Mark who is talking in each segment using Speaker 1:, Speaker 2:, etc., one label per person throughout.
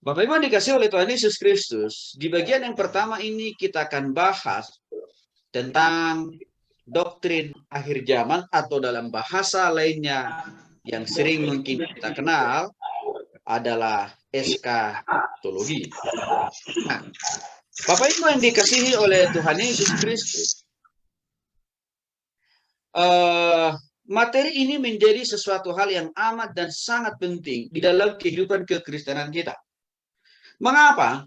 Speaker 1: Bapak Ibu yang dikasih oleh Tuhan Yesus Kristus, di bagian yang pertama ini kita akan bahas tentang doktrin akhir zaman atau dalam bahasa lainnya yang sering mungkin kita kenal adalah eskatologi. Nah, Bapak Ibu yang dikasihi oleh Tuhan Yesus Kristus, materi ini menjadi sesuatu hal yang amat dan sangat penting di dalam kehidupan kekristenan kita. Mengapa?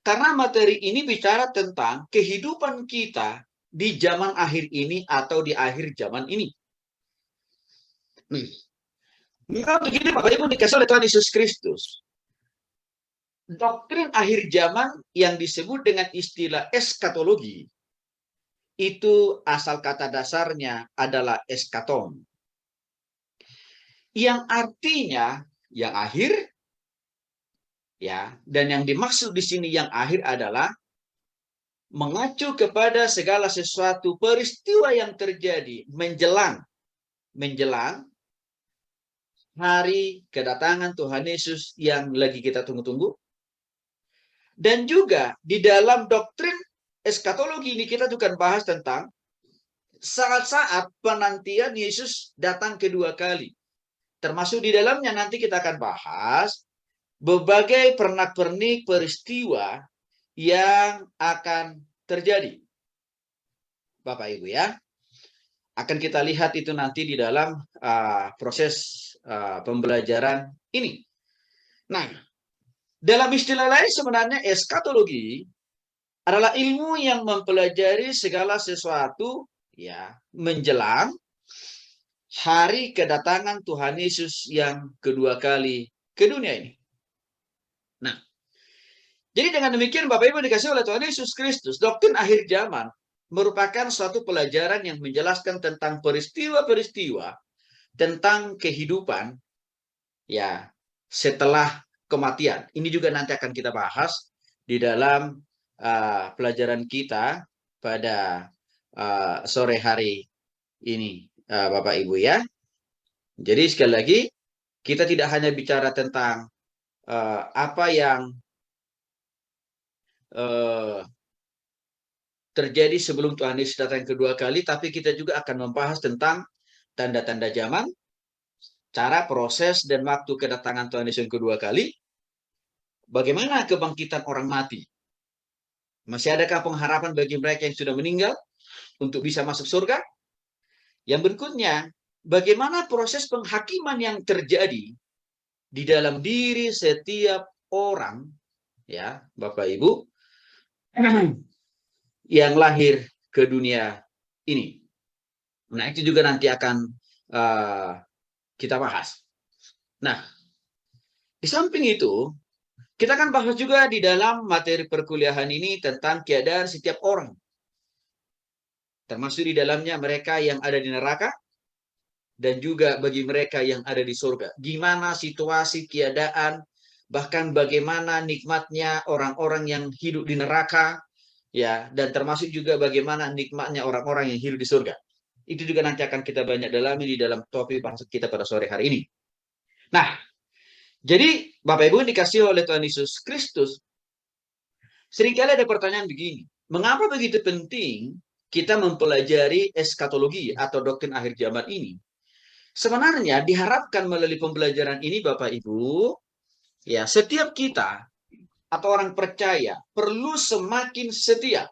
Speaker 1: Karena materi ini bicara tentang kehidupan kita di zaman akhir ini atau di akhir zaman ini. Maka begini Bapak Ibu dikasih oleh Tuhan Yesus Kristus. Doktrin akhir zaman yang disebut dengan istilah eskatologi, itu asal kata dasarnya adalah eskaton. Yang artinya yang akhir, ya, dan yang dimaksud di sini yang akhir adalah mengacu kepada segala sesuatu peristiwa yang terjadi menjelang hari kedatangan Tuhan Yesus yang lagi kita tunggu-tunggu. Dan juga di dalam doktrin eskatologi ini kita juga bahas tentang saat-saat penantian Yesus datang kedua kali. Termasuk di dalamnya nanti kita akan bahas berbagai pernak-pernik peristiwa yang akan terjadi. Bapak Ibu ya. Akan kita lihat itu nanti di dalam proses pembelajaran ini. Nah, dalam istilah lain sebenarnya eskatologi adalah ilmu yang mempelajari segala sesuatu ya menjelang hari kedatangan Tuhan Yesus yang kedua kali ke dunia ini. Nah, jadi dengan demikian Bapak Ibu dikasih oleh Tuhan Yesus Kristus, doktrin akhir zaman merupakan suatu pelajaran yang menjelaskan tentang peristiwa-peristiwa tentang kehidupan ya setelah kematian. Ini juga nanti akan kita bahas di dalam pelajaran kita pada sore hari ini, Bapak Ibu ya. Jadi sekali lagi kita tidak hanya bicara tentang apa yang terjadi sebelum Tuhan Yesus datang kedua kali, tapi kita juga akan membahas tentang tanda-tanda zaman, cara proses dan waktu kedatangan Tuhan Yesus yang kedua kali, bagaimana kebangkitan orang mati. Masih adakah pengharapan bagi mereka yang sudah meninggal untuk bisa masuk surga? Yang berikutnya, bagaimana proses penghakiman yang terjadi di dalam diri setiap orang, ya, Bapak Ibu, yang lahir ke dunia ini. Nah, itu juga nanti akan kita bahas. Nah, di samping itu, kita akan bahas juga di dalam materi perkuliahan ini tentang keadaan setiap orang. Termasuk di dalamnya mereka yang ada di neraka, dan juga bagi mereka yang ada di surga. Gimana situasi keadaan, bahkan bagaimana nikmatnya orang-orang yang hidup di neraka, ya, dan termasuk juga bagaimana nikmatnya orang-orang yang hidup di surga. Itu juga nanti akan kita banyak dalami di dalam topik bahasa kita pada sore hari ini. Nah, jadi Bapak Ibu dikasih oleh Tuhan Yesus Kristus, seringkali ada pertanyaan begini, mengapa begitu penting kita mempelajari eskatologi atau doktrin akhir zaman ini? Sebenarnya diharapkan melalui pembelajaran ini Bapak Ibu, ya setiap kita atau orang percaya perlu semakin setia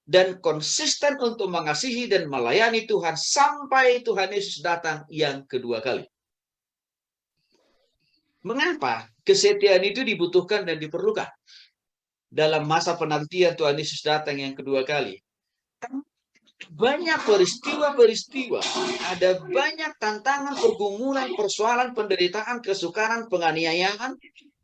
Speaker 1: dan konsisten untuk mengasihi dan melayani Tuhan sampai Tuhan Yesus datang yang kedua kali. Mengapa kesetiaan itu dibutuhkan dan diperlukan dalam masa penantian Tuhan Yesus datang yang kedua kali? Banyak peristiwa-peristiwa, ada banyak tantangan, pergumulan, persoalan, penderitaan, kesukaran, penganiayaan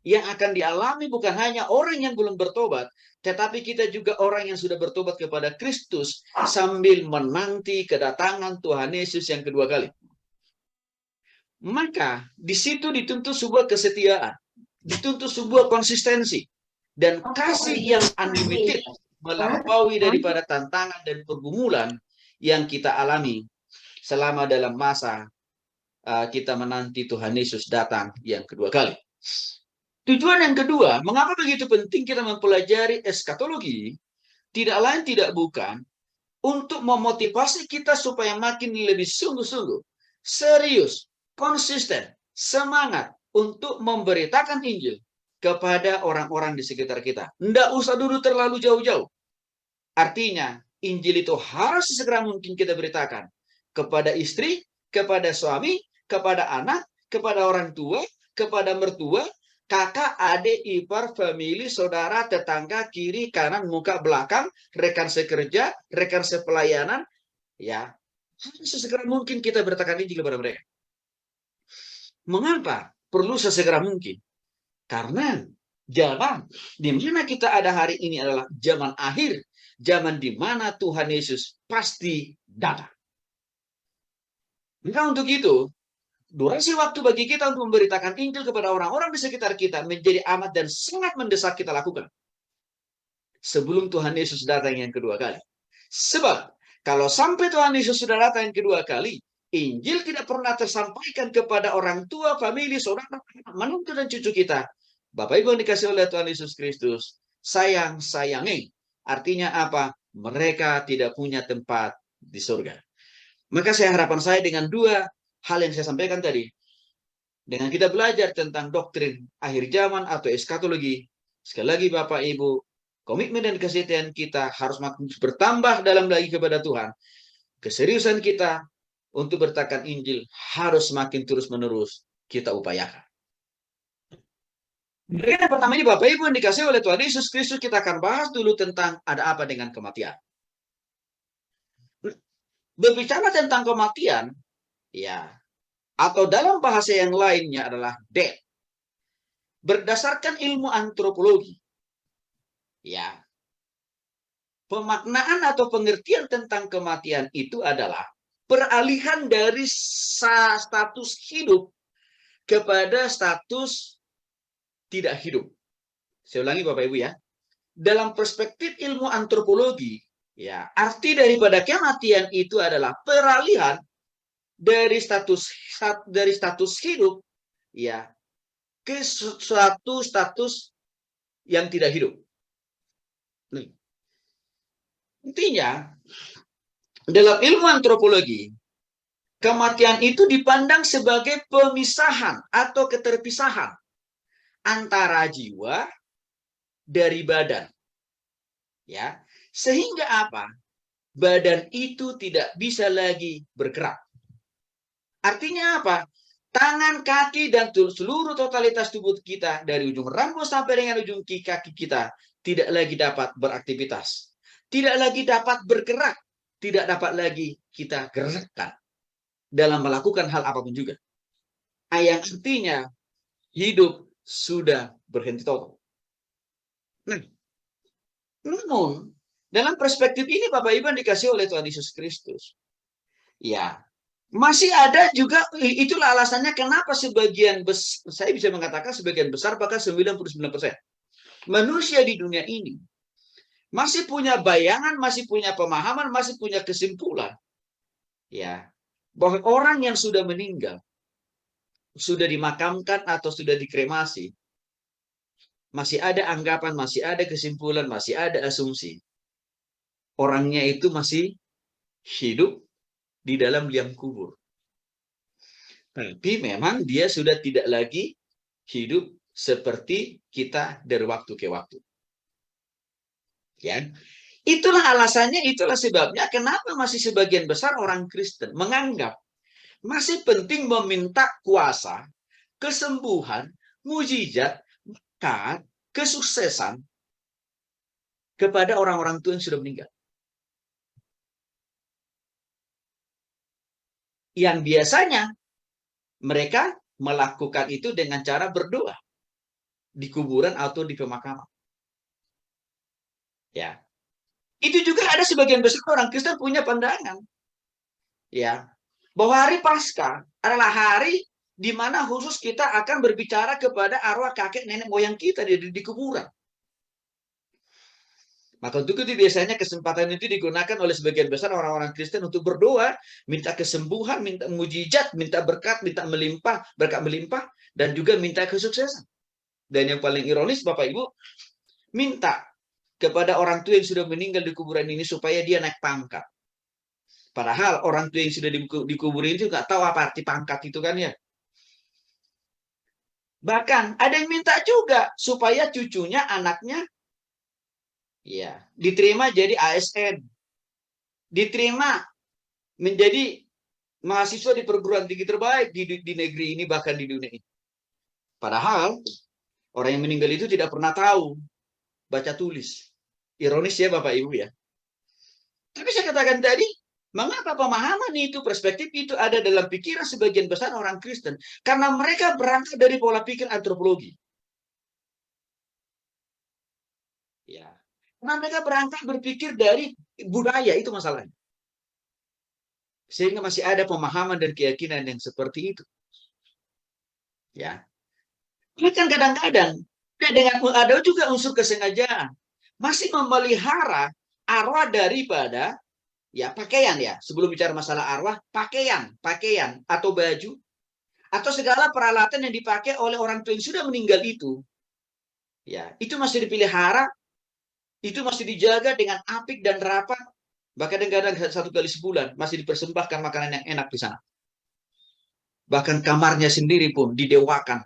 Speaker 1: yang akan dialami bukan hanya orang yang belum bertobat, tetapi kita juga orang yang sudah bertobat kepada Kristus sambil menanti kedatangan Tuhan Yesus yang kedua kali. Maka di situ dituntut sebuah kesetiaan, dituntut sebuah konsistensi, dan kasih yang unlimited melampaui daripada tantangan dan pergumulan yang kita alami selama dalam masa kita menanti Tuhan Yesus datang yang kedua kali. Tujuan yang kedua, mengapa begitu penting kita mempelajari eskatologi? Tidak lain tidak bukan untuk memotivasi kita supaya makin lebih sungguh-sungguh, serius, konsisten, semangat untuk memberitakan Injil kepada orang-orang di sekitar kita. Tidak usah dulu terlalu jauh-jauh. Artinya, Injil itu harus segera mungkin kita beritakan kepada istri, kepada suami, kepada anak, kepada orang tua, kepada mertua, kakak, adik, ipar, famili, saudara, tetangga, kiri, kanan, muka, belakang, rekan sekerja, rekan sepelayanan, ya, harus sesegera mungkin kita beritakan Injil kepada mereka. Mengapa perlu sesegera mungkin? Karena zaman di mana kita ada hari ini adalah zaman akhir, zaman di mana Tuhan Yesus pasti datang. Maka untuk itu, durasi waktu bagi kita untuk memberitakan Injil kepada orang-orang di sekitar kita menjadi amat dan sangat mendesak kita lakukan sebelum Tuhan Yesus datang yang kedua kali. Sebab kalau sampai Tuhan Yesus sudah datang yang kedua kali, Injil tidak pernah tersampaikan kepada orang tua, famili, saudara, menantu dan cucu kita. Bapak Ibu yang dikasih oleh Tuhan Yesus Kristus, sayang-sayangi. Artinya apa? Mereka tidak punya tempat di surga. Maka harapan saya dengan dua hal yang saya sampaikan tadi, dengan kita belajar tentang doktrin akhir zaman atau eskatologi, sekali lagi Bapak Ibu, komitmen dan kesetiaan kita harus makin bertambah dalam lagi kepada Tuhan. Keseriusan kita untuk beritakan Injil harus makin terus-menerus kita upayakan. Yang pertama ini Bapak Ibu yang dikasih oleh Tuhan Yesus Kristus, kita akan bahas dulu tentang ada apa dengan kematian. Berbicara tentang kematian, ya, atau dalam bahasa yang lainnya adalah death. Berdasarkan ilmu antropologi, ya, pemaknaan atau pengertian tentang kematian itu adalah peralihan dari status hidup kepada status tidak hidup. Saya ulangi Bapak Ibu ya. Dalam perspektif ilmu antropologi, ya, arti daripada kematian itu adalah peralihan dari status hidup, ya, ke suatu status yang tidak hidup. Intinya, dalam ilmu antropologi, kematian itu dipandang sebagai pemisahan atau keterpisahan antara jiwa dari badan. Ya, sehingga apa? Badan itu tidak bisa lagi bergerak. Artinya apa? Tangan, kaki, dan seluruh totalitas tubuh kita dari ujung rambut sampai dengan ujung kaki kita tidak lagi dapat beraktivitas. Tidak lagi dapat bergerak. Tidak dapat lagi kita gerakkan dalam melakukan hal apapun juga. Yang artinya hidup sudah berhenti total. Nah, namun dalam perspektif ini Bapak Ibu dikasih oleh Tuhan Yesus Kristus, ya, masih ada juga, itulah alasannya kenapa sebagian besar, saya bisa mengatakan sebagian besar, bahkan 99% manusia di dunia ini masih punya bayangan, masih punya pemahaman, masih punya kesimpulan, ya, bahwa orang yang sudah meninggal, sudah dimakamkan atau sudah dikremasi, masih ada anggapan, masih ada kesimpulan, masih ada asumsi orangnya itu masih hidup di dalam liang kubur. Tapi memang dia sudah tidak lagi hidup seperti kita dari waktu ke waktu. Ya. Itulah alasannya, itulah sebabnya kenapa masih sebagian besar orang Kristen menganggap masih penting meminta kuasa, kesembuhan, mujizat, berkat, kesuksesan kepada orang-orang tua yang sudah meninggal. Yang biasanya mereka melakukan itu dengan cara berdoa di kuburan atau di pemakaman. Ya. Itu juga ada sebagian besar orang Kristen punya pandangan, ya, bahwa hari Paskah adalah hari di mana khusus kita akan berbicara kepada arwah kakek nenek moyang kita di kuburan. Maka untuk itu biasanya kesempatan itu digunakan oleh sebagian besar orang-orang Kristen untuk berdoa, minta kesembuhan, minta mujizat, minta berkat, minta melimpah, berkat melimpah, dan juga minta kesuksesan. Dan yang paling ironis, Bapak Ibu, minta kepada orang tua yang sudah meninggal di kuburan ini supaya dia naik pangkat. Padahal orang tua yang sudah dikuburin itu nggak tahu apa arti pangkat itu kan ya. Bahkan ada yang minta juga supaya cucunya, anaknya, ya, diterima jadi ASN, diterima menjadi mahasiswa di perguruan tinggi terbaik di negeri ini, bahkan di dunia ini. Padahal orang yang meninggal itu tidak pernah tahu baca tulis. Ironis ya Bapak Ibu ya. Tapi saya katakan tadi, mengapa pemahaman itu, perspektif itu ada dalam pikiran sebagian besar orang Kristen? Karena mereka berangkat dari pola pikir antropologi. Ya. Karena mereka berangkat berpikir dari budaya, itu masalahnya. Sehingga masih ada pemahaman dan keyakinan yang seperti itu. Ya. Bahkan kadang-kadang dengan ada juga unsur kesengajaan. Masih memelihara arwah daripada ya pakaian ya. Sebelum bicara masalah arwah, pakaian atau baju atau segala peralatan yang dipakai oleh orang tua yang sudah meninggal itu. Ya, itu masih dipelihara, itu masih dijaga dengan apik dan rapat. Bahkan kadang-kadang 1 kali sebulan masih dipersembahkan makanan yang enak di sana. Bahkan kamarnya sendiri pun didewakan.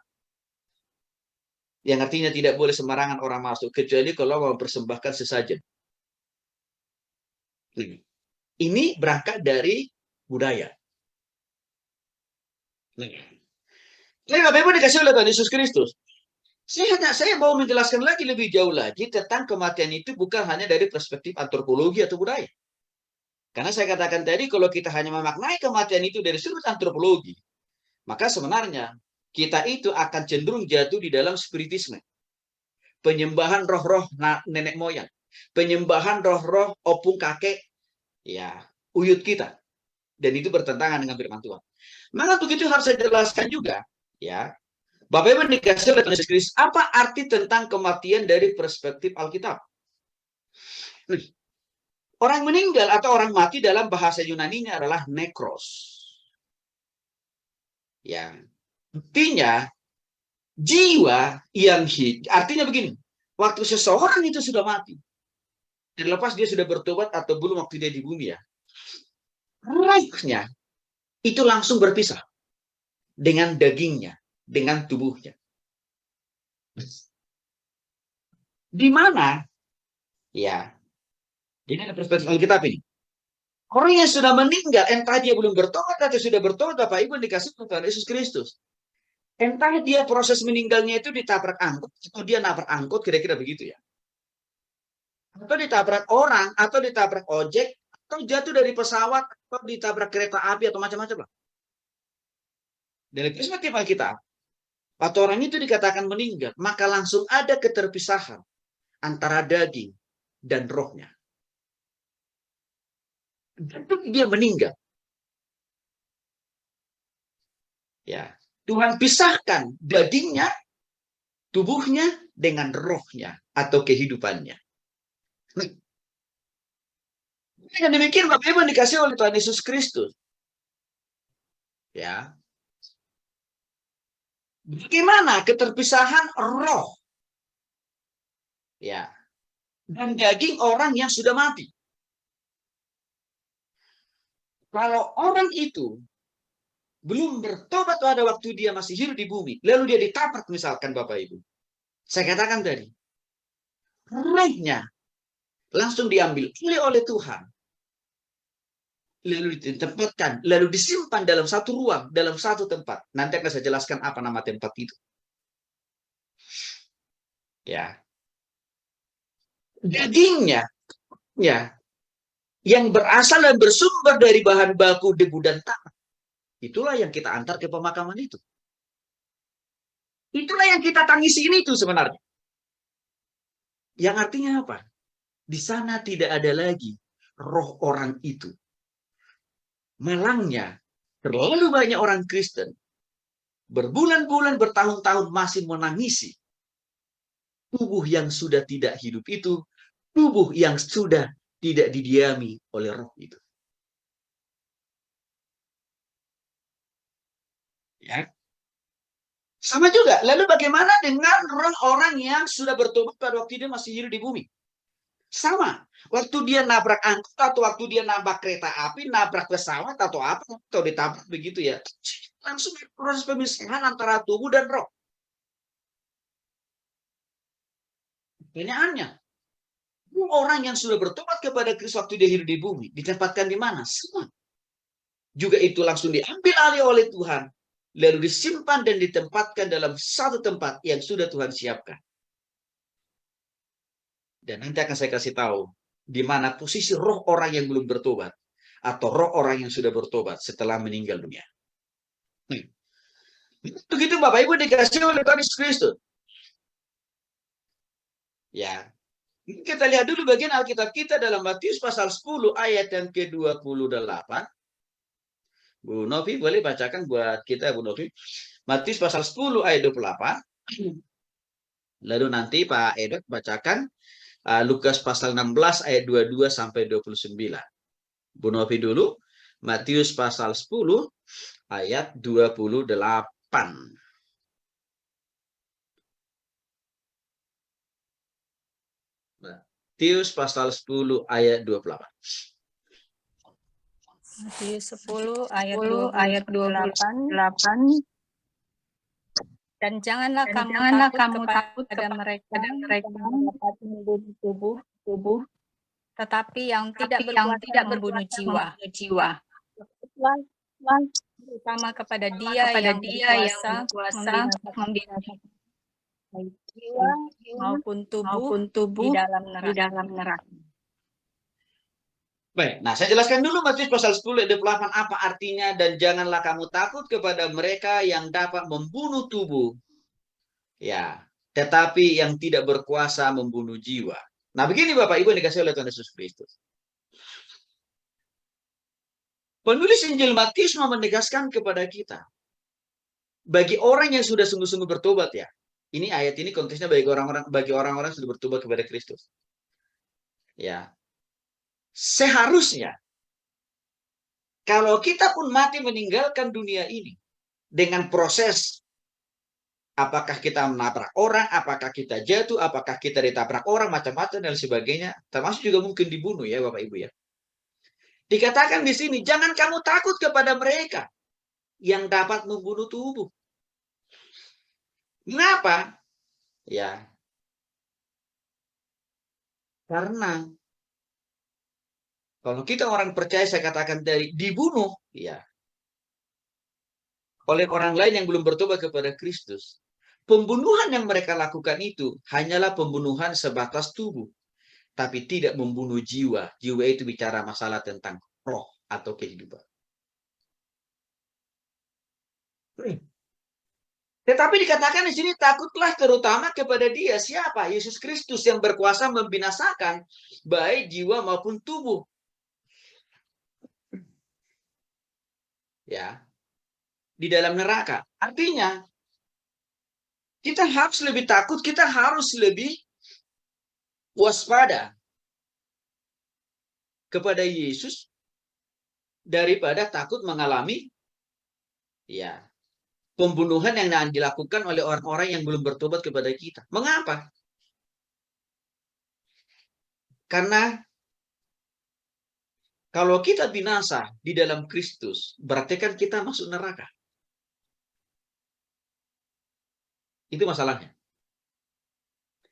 Speaker 1: Yang artinya tidak boleh sembarangan orang masuk, kecuali kalau mau mempersembahkan sesajen. Ini berangkat dari budaya. Jadi Bapak Ibu dikasih oleh Tuhan Yesus Kristus. Saya mau menjelaskan lagi lebih jauh lagi tentang kematian itu bukan hanya dari perspektif antropologi atau budaya. Karena saya katakan tadi, kalau kita hanya memaknai kematian itu dari sudut antropologi, maka sebenarnya kita itu akan cenderung jatuh di dalam spiritisme. Penyembahan roh-roh nenek moyang. Penyembahan roh-roh opung kakek, ya, uyut kita. Dan itu bertentangan dengan firman Tuhan. Maka untuk itu harus saya jelaskan juga, ya. Bapak Ibu dikasih oleh Tuhan Yesus Kristus, apa arti tentang kematian dari perspektif Alkitab? Orang meninggal atau orang mati dalam bahasa Yunani-nya adalah nekros. Ya. Artinya jiwa yang hidup. Artinya begini, waktu seseorang itu sudah mati, terlepas dia sudah bertobat atau belum waktu dia di bumi ya, rohnya itu langsung berpisah dengan dagingnya, dengan tubuhnya. Di mana? Ya, ini ada perspektif Alkitab ini. Orang yang sudah meninggal, entah dia belum bertobat atau sudah bertobat, Bapak Ibu dikasih Tuhan Yesus Kristus. Entah dia proses meninggalnya itu ditabrak angkot, atau dia nabrak angkot, kira-kira begitu ya. Atau ditabrak orang, atau ditabrak ojek, atau jatuh dari pesawat, atau ditabrak kereta api, atau macam-macam lah. Dari perspektif Alkitab, atau orang itu dikatakan meninggal, maka langsung ada keterpisahan antara daging dan rohnya. Dan dia meninggal. Ya, Tuhan pisahkan dagingnya, tubuhnya dengan rohnya atau kehidupannya. Dengan demikian Bapak Ibu dikasih oleh Tuhan Yesus Kristus. Ya. Bagaimana keterpisahan roh? Ya. Dan daging orang yang sudah mati. Kalau orang itu belum bertobat pada waktu dia masih hidup di bumi, lalu dia ditabrak misalkan Bapak Ibu. Saya katakan tadi, rohnya langsung diambil oleh Tuhan. Lalu ditempatkan, lalu disimpan dalam satu ruang, dalam satu tempat. Nanti akan saya jelaskan apa nama tempat itu. Ya. Dagingnya, ya, yang berasal dan bersumber dari bahan baku debu dan tanah. Itulah yang kita antar ke pemakaman itu. Itulah yang kita tangisi ini itu sebenarnya. Yang artinya apa? Di sana tidak ada lagi roh orang itu. Malangnya, terlalu banyak orang Kristen berbulan-bulan, bertahun-tahun masih menangisi tubuh yang sudah tidak hidup itu, tubuh yang sudah tidak didiami oleh roh itu. Ya. Sama juga. Lalu bagaimana dengan roh orang yang sudah bertobat pada waktu dia masih hidup di bumi? Sama. Waktu dia nabrak angkot atau waktu dia nabrak kereta api, nabrak pesawat atau apa, atau ditabrak begitu ya. Langsung proses pemisahan antara tubuh dan roh. Pertanyaannya, orang yang sudah bertobat kepada Kristus waktu dia hidup di bumi, ditempatkan di mana? Sama. Juga itu langsung diambil alih oleh Tuhan, lalu disimpan dan ditempatkan dalam satu tempat yang sudah Tuhan siapkan. Dan nanti akan saya kasih tahu di mana posisi roh orang yang belum bertobat atau roh orang yang sudah bertobat setelah meninggal dunia. Begitu Bapak Ibu dikasih oleh Tuhan Yesus Kristus. Ya. Kita lihat dulu bagian Alkitab kita dalam Matius pasal 10 ayat yang ke-28. Bu Novi boleh bacakan buat kita Bu Novi. Matius pasal 10 ayat 28. Lalu nanti Pak Edot bacakan Lukas pasal 16 ayat 22 sampai 29. Bu Novi dulu. Matius pasal 10 ayat 28. Matius pasal 10 ayat 28.
Speaker 2: Matius 10 ayat
Speaker 3: 28.
Speaker 2: 28. Dan janganlah kamu takut kepada mereka yang dapat membunuh tubuh, tetapi yang tidak berkuasa membunuh jiwa. Terutama kepada dia yang berkuasa membinasakan jiwa maupun tubuh di dalam neraka.
Speaker 1: Baik, nah saya jelaskan dulu Matius pasal 10 ayat 28 apa artinya dan janganlah kamu takut kepada mereka yang dapat membunuh tubuh. Ya, tetapi yang tidak berkuasa membunuh jiwa. Nah, begini Bapak Ibu yang dikasih oleh Tuhan Yesus Kristus. Penulis Injil Matius mau menegaskan kepada kita. Bagi orang yang sudah sungguh-sungguh bertobat ya. Ini ayat ini konteksnya bagi orang-orang sudah bertobat kepada Kristus. Ya. Seharusnya kalau kita pun mati meninggalkan dunia ini dengan proses apakah kita menabrak orang, apakah kita jatuh, apakah kita ditabrak orang, macam-macam dan sebagainya, termasuk juga mungkin dibunuh ya Bapak Ibu ya. Dikatakan di sini, jangan kamu takut kepada mereka yang dapat membunuh tubuh. Kenapa? Ya. Karena kalau kita orang percaya, saya katakan dari dibunuh, ya, oleh orang lain yang belum bertobat kepada Kristus. Pembunuhan yang mereka lakukan itu hanyalah pembunuhan sebatas tubuh, tapi tidak membunuh jiwa. Jiwa itu bicara masalah tentang roh atau kehidupan. Tetapi dikatakan di sini takutlah terutama kepada Dia siapa? Yesus Kristus yang berkuasa membinasakan baik jiwa maupun tubuh. Ya. Di dalam neraka. Artinya kita harus lebih takut, kita harus lebih waspada kepada Yesus daripada takut mengalami ya pembunuhan yang dilakukan oleh orang-orang yang belum bertobat kepada kita. Mengapa? Karena kalau kita binasa di dalam Kristus, berarti kan kita masuk neraka. Itu masalahnya.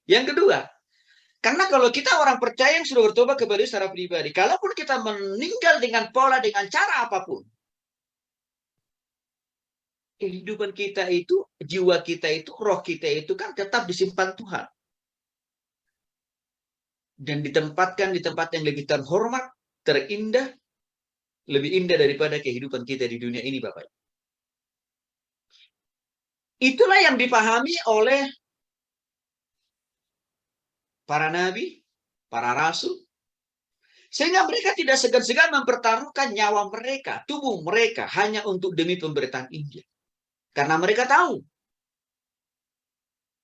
Speaker 1: Yang kedua, karena kalau kita orang percaya yang sudah bertobat kepada secara pribadi, kalaupun kita meninggal dengan pola, dengan cara apapun, kehidupan kita itu, jiwa kita itu, roh kita itu kan tetap disimpan Tuhan. Dan ditempatkan di tempat yang lebih terhormat, terindah, lebih indah daripada kehidupan kita di dunia ini, Bapak. Itulah yang dipahami oleh para nabi, para rasul, sehingga mereka tidak segan-segan mempertaruhkan nyawa mereka, tubuh mereka, hanya untuk demi pemberitaan Injil. Karena mereka tahu,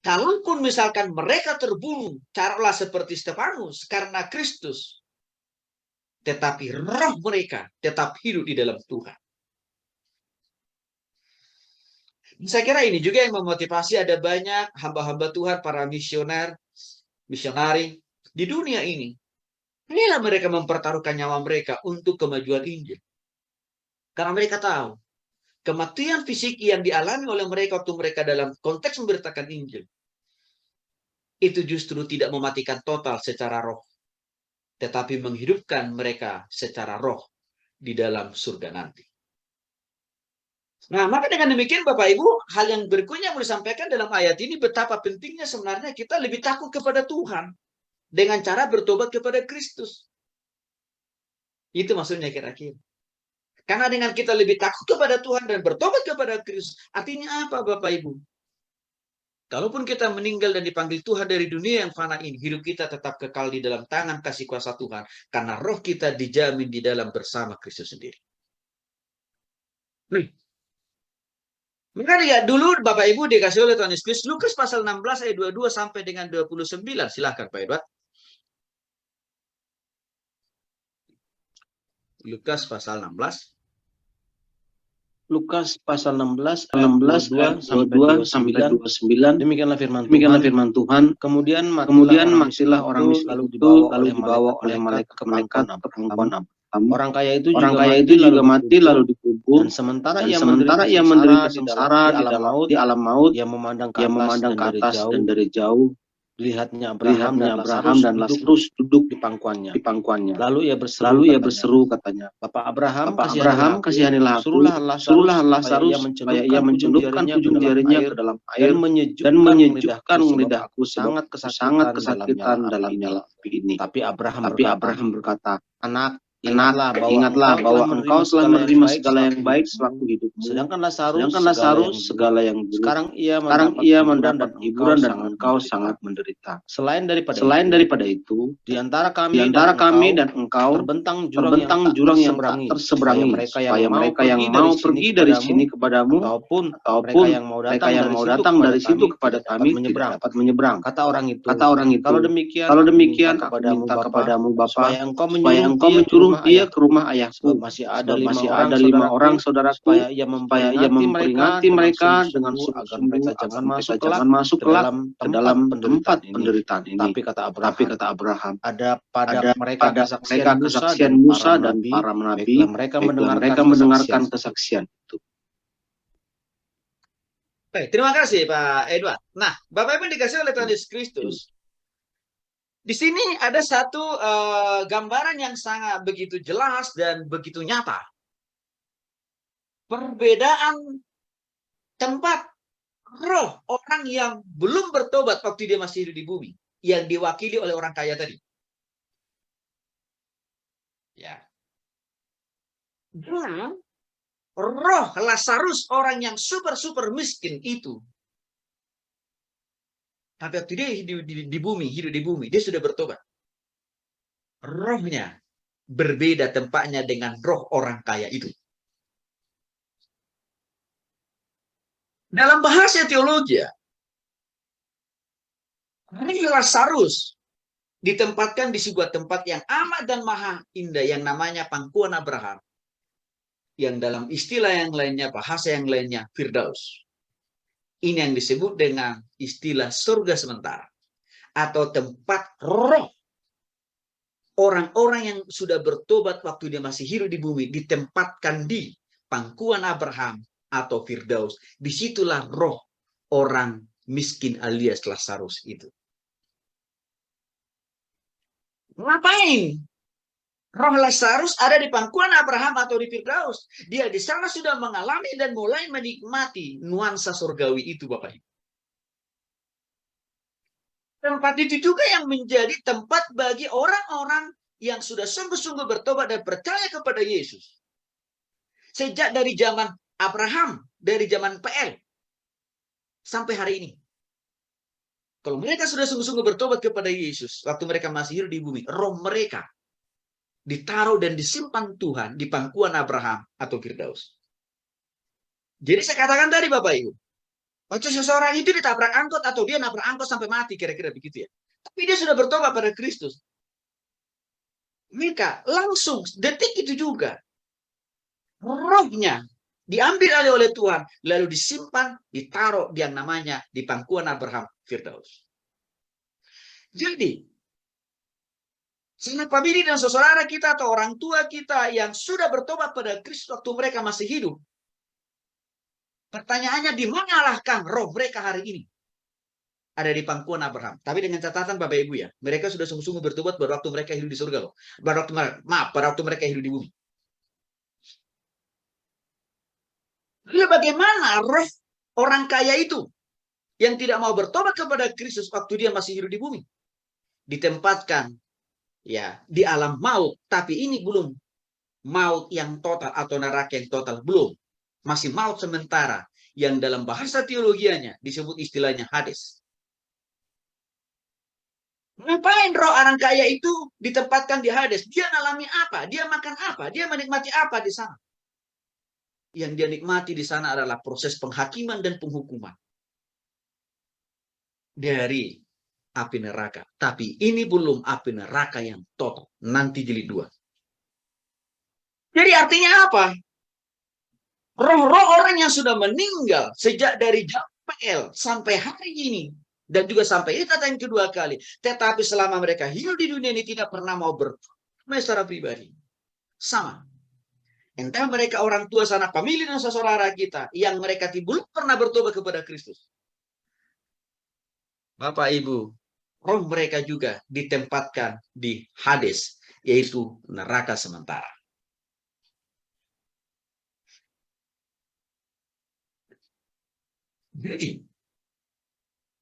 Speaker 1: kalaupun misalkan mereka terbunuh, taruhlah seperti Stefanus, karena Kristus, tetapi roh mereka tetap hidup di dalam Tuhan. Saya kira ini juga yang memotivasi ada banyak hamba-hamba Tuhan, para misionari di dunia ini. Inilah mereka mempertaruhkan nyawa mereka untuk kemajuan Injil. Karena mereka tahu kematian fisik yang dialami oleh mereka waktu mereka dalam konteks memberitakan Injil itu justru tidak mematikan total secara roh, tetapi menghidupkan mereka secara roh di dalam surga nanti. Nah, maka dengan demikian Bapak Ibu, hal yang berikutnya yang disampaikan dalam ayat ini betapa pentingnya sebenarnya kita lebih takut kepada Tuhan dengan cara bertobat kepada Kristus. Itu maksudnya kira-kira. Karena dengan kita lebih takut kepada Tuhan dan bertobat kepada Kristus, artinya apa Bapak Ibu? Kalaupun kita meninggal dan dipanggil Tuhan dari dunia yang fana ini, hidup kita tetap kekal di dalam tangan kasih kuasa Tuhan. Karena roh kita dijamin di dalam bersama Kristus sendiri. Maka lihat dulu Bapak Ibu dikasih oleh Tuhan Yesus, Lukas pasal 16 ayat 22 sampai dengan 29. Silahkan Pak Edward. Lukas pasal 16.
Speaker 4: Lukas pasal 16 ayat 22 sampai 29. Demikianlah firman Tuhan. Kemudian matilah orang miskin lalu dibawa oleh malaikat ke perkampungan Abraham. Orang kaya itu juga mati lalu dikubur. Dan sementara ia menderita sengsara di alam maut, ia memandang ke atas dan dari jauh dilihatnya Abraham dan Lazarus duduk di pangkuannya. Lalu ia berseru katanya, Bapak Abraham, kasihanilah aku, suruhlah Lazarus supaya ia mencelupkan ujung jarinya ke dalam air dan menyejukkan lidahku sangat kesakitan dalam nyala api ini. Tapi Abraham berkata, Anak, ingatlah bahwa engkau telah menerima segala yang baik sewaktu hidupmu. Sedangkan Lazarus segala yang buruk. Sekarang ia mendapat hiburan dan engkau sangat menderita. Selain daripada itu, di antara kami dan engkau terbentang jurang yang tak terseberangi, supaya mereka yang mau pergi dari sini kepadamu, ataupun mereka yang mau datang dari situ kepada kami tidak dapat menyeberang. Kata orang itu, kalau demikian aku minta kepadamu Bapa, supaya engkau menyuruh dia ke rumah ayahku. Masih ada 5 orang saudaraku, supaya ia memperingati mereka dengan sungguh-sungguh agar mereka jangan masuk kelak ke dalam tempat penderitaan ini. Tapi kata Abraham, ada pada mereka kesaksian Musa dan para nabi, mereka mendengarkan kesaksian itu.
Speaker 1: Baik, terima kasih Pak Edward. Nah, Bapak Ibu dikasih oleh Tuhan Yesus Kristus. Di sini ada satu gambaran yang sangat begitu jelas dan begitu nyata. Perbedaan tempat roh orang yang belum bertobat waktu dia masih hidup di bumi, yang diwakili oleh orang kaya tadi. Ya. Dan roh Lazarus, orang yang super miskin itu, tapi waktu dia hidup di bumi, dia sudah bertobat. Rohnya berbeda tempatnya dengan roh orang kaya itu. Dalam bahasa teologi, Lazarus ditempatkan di sebuah tempat yang amat dan maha indah yang namanya pangkuan Abraham. Yang dalam istilah yang lainnya, bahasa yang lainnya, Firdaus. Ini yang disebut dengan istilah surga sementara. Atau tempat roh. Orang-orang yang sudah bertobat waktu dia masih hidup di bumi, ditempatkan di pangkuan Abraham atau Firdaus. Disitulah roh orang miskin alias Lazarus itu. Ngapain? Roh Lazarus ada di pangkuan Abraham atau di Firdaus. Dia di sana sudah mengalami dan mulai menikmati nuansa surgawi itu, Bapak Ibu. Tempat itu juga yang menjadi tempat bagi orang-orang yang sudah sungguh-sungguh bertobat dan percaya kepada Yesus. Sejak dari zaman Abraham, dari zaman PL, sampai hari ini. Kalau mereka sudah sungguh-sungguh bertobat kepada Yesus, waktu mereka masih hidup di bumi, roh mereka ditaruh dan disimpan Tuhan di pangkuan Abraham atau Firdaus. Jadi saya katakan tadi Bapak Ibu, waktu seseorang itu ditabrak angkot atau dia nabrak angkot sampai mati, kira-kira begitu ya. Tapi dia sudah bertobat pada Kristus. Mereka langsung detik itu juga rohnya diambil oleh Tuhan, lalu disimpan, ditaruh yang namanya di pangkuan Abraham, Firdaus. Jadi, sanak famili dan saudara kita atau orang tua kita yang sudah bertobat pada Kristus waktu mereka masih hidup, pertanyaannya di manalah Kang roh mereka hari ini? Ada di pangkuan Abraham. Tapi dengan catatan Bapak Ibu ya, mereka sudah sungguh-sungguh bertobat pada waktu mereka hidup di surga loh. Pada waktu mereka hidup di bumi. Lalu bagaimana roh orang kaya itu yang tidak mau bertobat kepada Kristus waktu dia masih hidup di bumi? Ditempatkan ya di alam maut, tapi ini belum maut yang total atau neraka yang total, belum. Masih maut sementara yang dalam bahasa teologianya disebut istilahnya Hades. Ngapain roh orang kaya itu ditempatkan di Hades? Dia ngalami apa? Dia makan apa? Dia menikmati apa di sana? Yang dia nikmati di sana adalah proses penghakiman dan penghukuman dari api neraka. Tapi ini belum api neraka yang total. Nanti jilid 2. Jadi artinya apa? Roh-roh orang yang sudah meninggal sejak dari Jael sampai hari ini, dan juga sampai ini kata yang kedua kali, tetapi selama mereka hidup di dunia ini tidak pernah mau bertobat secara pribadi. Sama. Entah mereka orang tua, sanak famili dan saudara kita yang mereka belum pernah bertobat kepada Kristus. Bapak Ibu, roh mereka juga ditempatkan di Hades, yaitu neraka sementara. Jadi,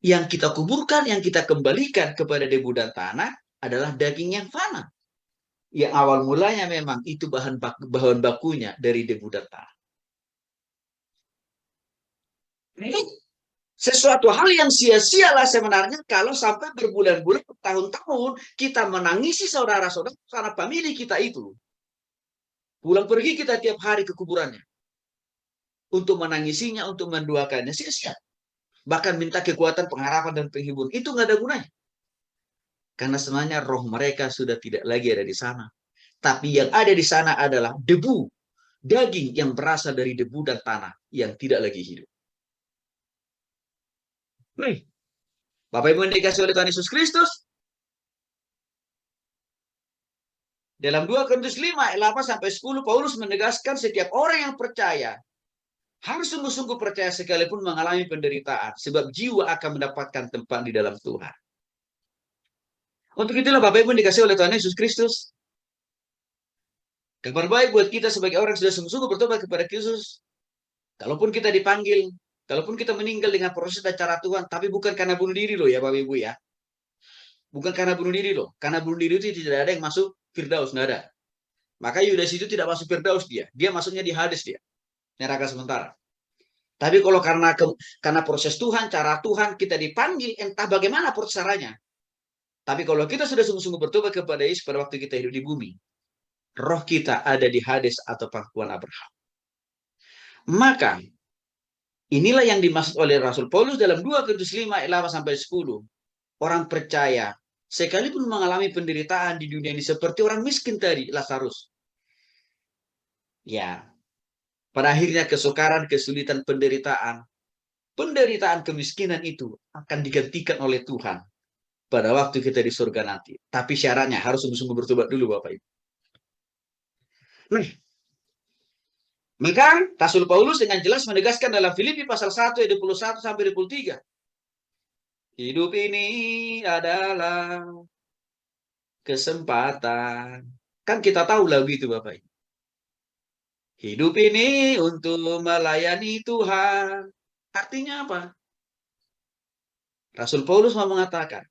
Speaker 1: yang kita kuburkan, yang kita kembalikan kepada debu dan tanah adalah daging yang fana. Yang awal mulanya memang itu bahan bakunya dari debu dan tanah. Sesuatu hal yang sia-sialah sebenarnya kalau sampai berbulan-bulan, tahun-tahun kita menangisi saudara-saudara, sanak famili kita itu. Pulang pergi kita tiap hari ke kuburannya. Untuk menangisinya, untuk mendoakannya, sia-sia. Bahkan minta kekuatan, pengharapan, dan penghibur. Itu nggak ada gunanya. Karena sebenarnya roh mereka sudah tidak lagi ada di sana. Tapi yang ada di sana adalah debu, daging yang berasal dari debu dan tanah yang tidak lagi hidup. Bapak Ibu yang dikasihi oleh Tuhan Yesus Kristus, dalam 2 Korintus 5 ayat 8-10 Paulus menegaskan setiap orang yang percaya harus sungguh-sungguh percaya sekalipun mengalami penderitaan, sebab jiwa akan mendapatkan tempat di dalam Tuhan. Untuk itulah Bapak Ibu yang dikasihi oleh Tuhan Yesus Kristus, kabar baik buat kita sebagai orang yang sudah sungguh-sungguh bertobat kepada Kristus. Kalaupun kita dipanggil, kalaupun kita meninggal dengan proses dan cara Tuhan, tapi bukan karena bunuh diri loh ya Bapak Ibu ya. Bukan karena bunuh diri loh. Karena bunuh diri itu tidak ada yang masuk Firdaus, nggak ada. Maka Yudas itu tidak masuk Firdaus dia. Dia masuknya di Hades dia. Neraka sementara. Tapi kalau karena proses Tuhan, cara Tuhan, kita dipanggil, entah bagaimana proses caranya. Tapi kalau kita sudah sungguh-sungguh bertobat kepada Yesus pada waktu kita hidup di bumi, roh kita ada di Hades atau pangkuan Abraham. Maka, inilah yang dimaksud oleh Rasul Paulus dalam 2 Korintus 5 ayat 8-10. Orang percaya, sekalipun mengalami penderitaan di dunia ini seperti orang miskin tadi, Lazarus. Ya, pada akhirnya kesukaran, kesulitan, penderitaan, kemiskinan itu akan digantikan oleh Tuhan pada waktu kita di surga nanti. Tapi syaratnya harus sungguh-sungguh bertobat dulu Bapak Ibu. Maka Rasul Paulus dengan jelas menegaskan dalam Filipi pasal 1 ayat 21-23. Hidup ini adalah kesempatan. Kan kita tahu lagu itu Bapak Ibu. Hidup ini untuk melayani Tuhan. Artinya apa? Rasul Paulus mau mengatakan,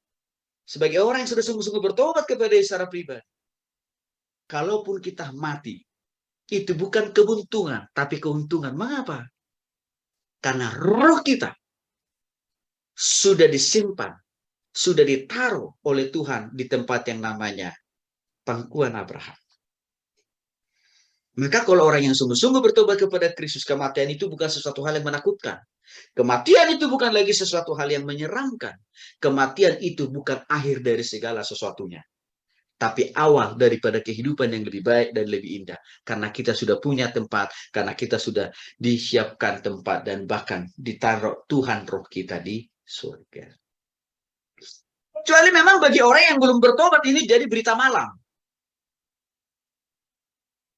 Speaker 1: sebagai orang yang sudah sungguh-sungguh bertobat kepada Yesus secara pribadi, kalaupun kita mati, itu bukan keuntungan, tapi keuntungan. Mengapa? Karena roh kita sudah disimpan, sudah ditaruh oleh Tuhan di tempat yang namanya pangkuan Abraham. Maka kalau orang yang sungguh-sungguh bertobat kepada Kristus, kematian itu bukan sesuatu hal yang menakutkan. Kematian itu bukan lagi sesuatu hal yang menyeramkan. Kematian itu bukan akhir dari segala sesuatunya. tapi awal daripada kehidupan yang lebih baik dan lebih indah. Karena kita sudah punya tempat, karena kita sudah disiapkan tempat, dan bahkan ditaruh Tuhan roh kita di surga. Kecuali memang bagi orang yang belum bertobat, ini jadi berita malam.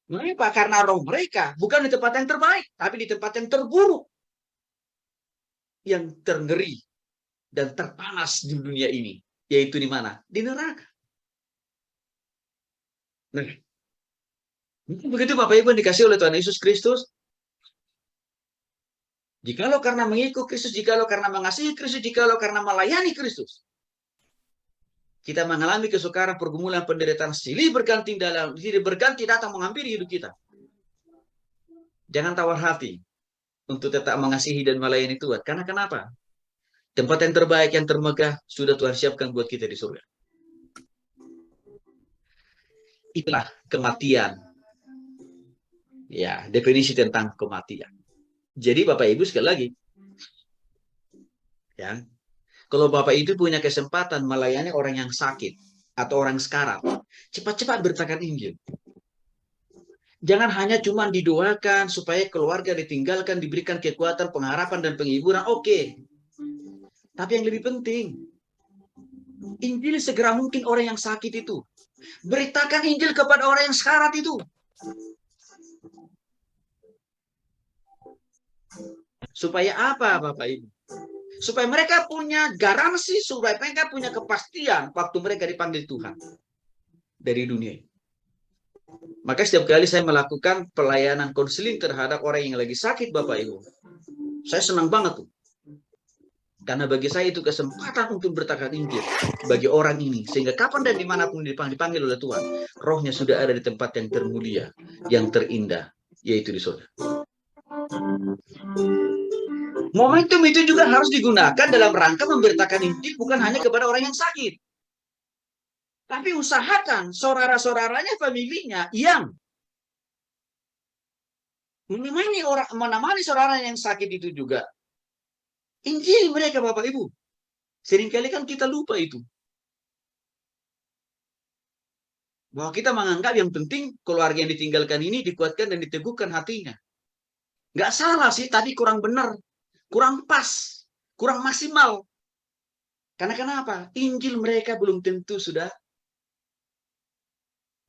Speaker 1: Mengapa? Karena roh mereka bukan di tempat yang terbaik, tapi di tempat yang terburuk, yang terngeri dan terpanas di dunia ini. Yaitu di mana? Di neraka. Nah, begitu Bapak Ibu dikasih oleh Tuhan Yesus Kristus. Jikalau karena mengikut Kristus, jikalau karena mengasihi Kristus, jikalau karena melayani Kristus, kita mengalami kesukaran, pergumulan, penderitaan, silih berganti datang menghampiri hidup kita. Jangan tawar hati untuk tetap mengasihi dan melayani Tuhan. Karena kenapa? Tempat yang terbaik, yang termegah sudah Tuhan siapkan buat kita di surga. Itulah kematian. Ya, definisi tentang kematian. Jadi Bapak Ibu sekali lagi, ya, kalau Bapak itu punya kesempatan melayani orang yang sakit atau orang sekarat, cepat-cepat beritakan Injil. Jangan hanya cuma didoakan supaya keluarga ditinggalkan, diberikan kekuatan, pengharapan, dan penghiburan. Oke. Tapi yang lebih penting, Injil segera mungkin orang yang sakit itu. Beritakan Injil kepada orang yang sekarat itu. Supaya apa, Bapak Ibu? Supaya mereka punya garansi, supaya mereka punya kepastian waktu mereka dipanggil Tuhan dari dunia. Maka setiap kali saya melakukan pelayanan konseling terhadap orang yang lagi sakit, Bapak Ibu, saya senang banget tuh. Karena bagi saya itu kesempatan untuk beritakan Injil bagi orang ini. Sehingga kapan dan dimanapun dipanggil oleh Tuhan, rohnya sudah ada di tempat yang termulia, yang terindah, yaitu di surga. Momentum itu juga harus digunakan dalam rangka memberitakan Injil bukan hanya kepada orang yang sakit. Tapi usahakan saudara-saudaranya, familinya yang menemani saudara yang sakit itu juga. Injil mereka, Bapak Ibu. Seringkali kan kita lupa itu. Bahwa kita menganggap yang penting keluarga yang ditinggalkan ini dikuatkan dan diteguhkan hatinya. Nggak salah sih, tapi kurang benar. Kurang pas. Kurang maksimal. Karena kenapa? Injil mereka belum tentu sudah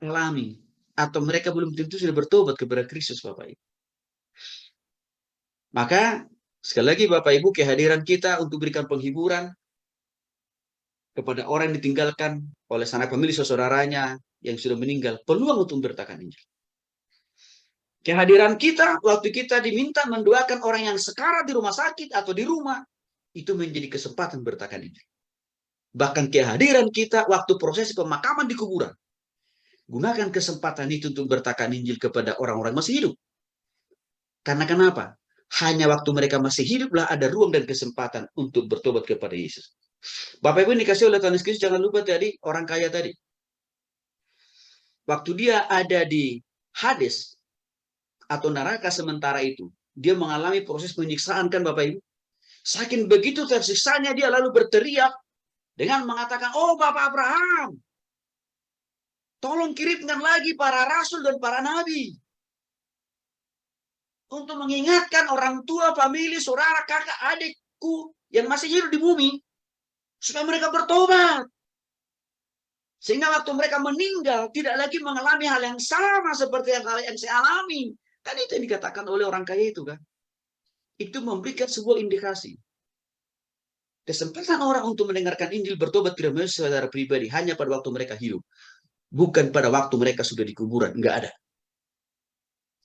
Speaker 1: alami. Atau mereka belum tentu sudah bertobat kepada Kristus, Bapak Ibu. Maka sekali lagi Bapak Ibu, kehadiran kita untuk berikan penghiburan kepada orang yang ditinggalkan oleh sanak famili saudaranya yang sudah meninggal, peluang untuk memberitakan Injil. Kehadiran kita waktu kita diminta mendoakan orang yang sekarat di rumah sakit atau di rumah, itu menjadi kesempatan beritakan Injil. Bahkan kehadiran kita waktu proses pemakaman di kuburan, gunakan kesempatan itu untuk beritakan Injil kepada orang-orang masih hidup. Karena kenapa? Hanya waktu mereka masih hiduplah ada ruang dan kesempatan untuk bertobat kepada Yesus. Bapak Ibu dikasih oleh Tuhan Yesus, jangan lupa tadi orang kaya tadi. Waktu dia ada di Hades atau neraka sementara itu, dia mengalami proses penyiksaan kan Bapak Ibu. Saking begitu tersiksanya dia lalu berteriak dengan mengatakan, "Oh Bapak Abraham, tolong kirimkan lagi para rasul dan para nabi untuk mengingatkan orang tua, famili, saudara, kakak, adikku yang masih hidup di bumi, supaya mereka bertobat. Sehingga waktu mereka meninggal, tidak lagi mengalami hal yang sama seperti yang saya alami." Kan itu yang dikatakan oleh orang kaya itu kan. Itu memberikan sebuah indikasi. Kesempatan orang untuk mendengarkan Injil bertobat tidak harus secara pribadi, hanya pada waktu mereka hidup. Bukan pada waktu mereka sudah di kuburan, enggak ada.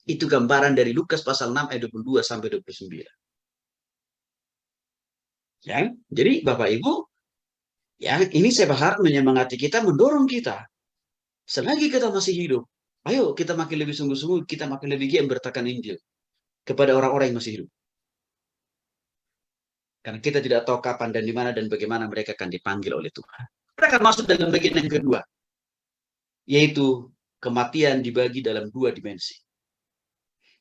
Speaker 1: Itu gambaran dari Lukas pasal 6 ayat 22 sampai 29. Ya, jadi Bapak Ibu, ya ini saya berharap menyemangati kita, mendorong kita. Selagi kita masih hidup, ayo kita makin lebih sungguh-sungguh, kita makin lebih giat beritakan Injil kepada orang-orang yang masih hidup. Karena kita tidak tahu kapan dan di mana dan bagaimana mereka akan dipanggil oleh Tuhan. Kita akan masuk dalam bagian yang kedua, yaitu kematian dibagi dalam dua dimensi.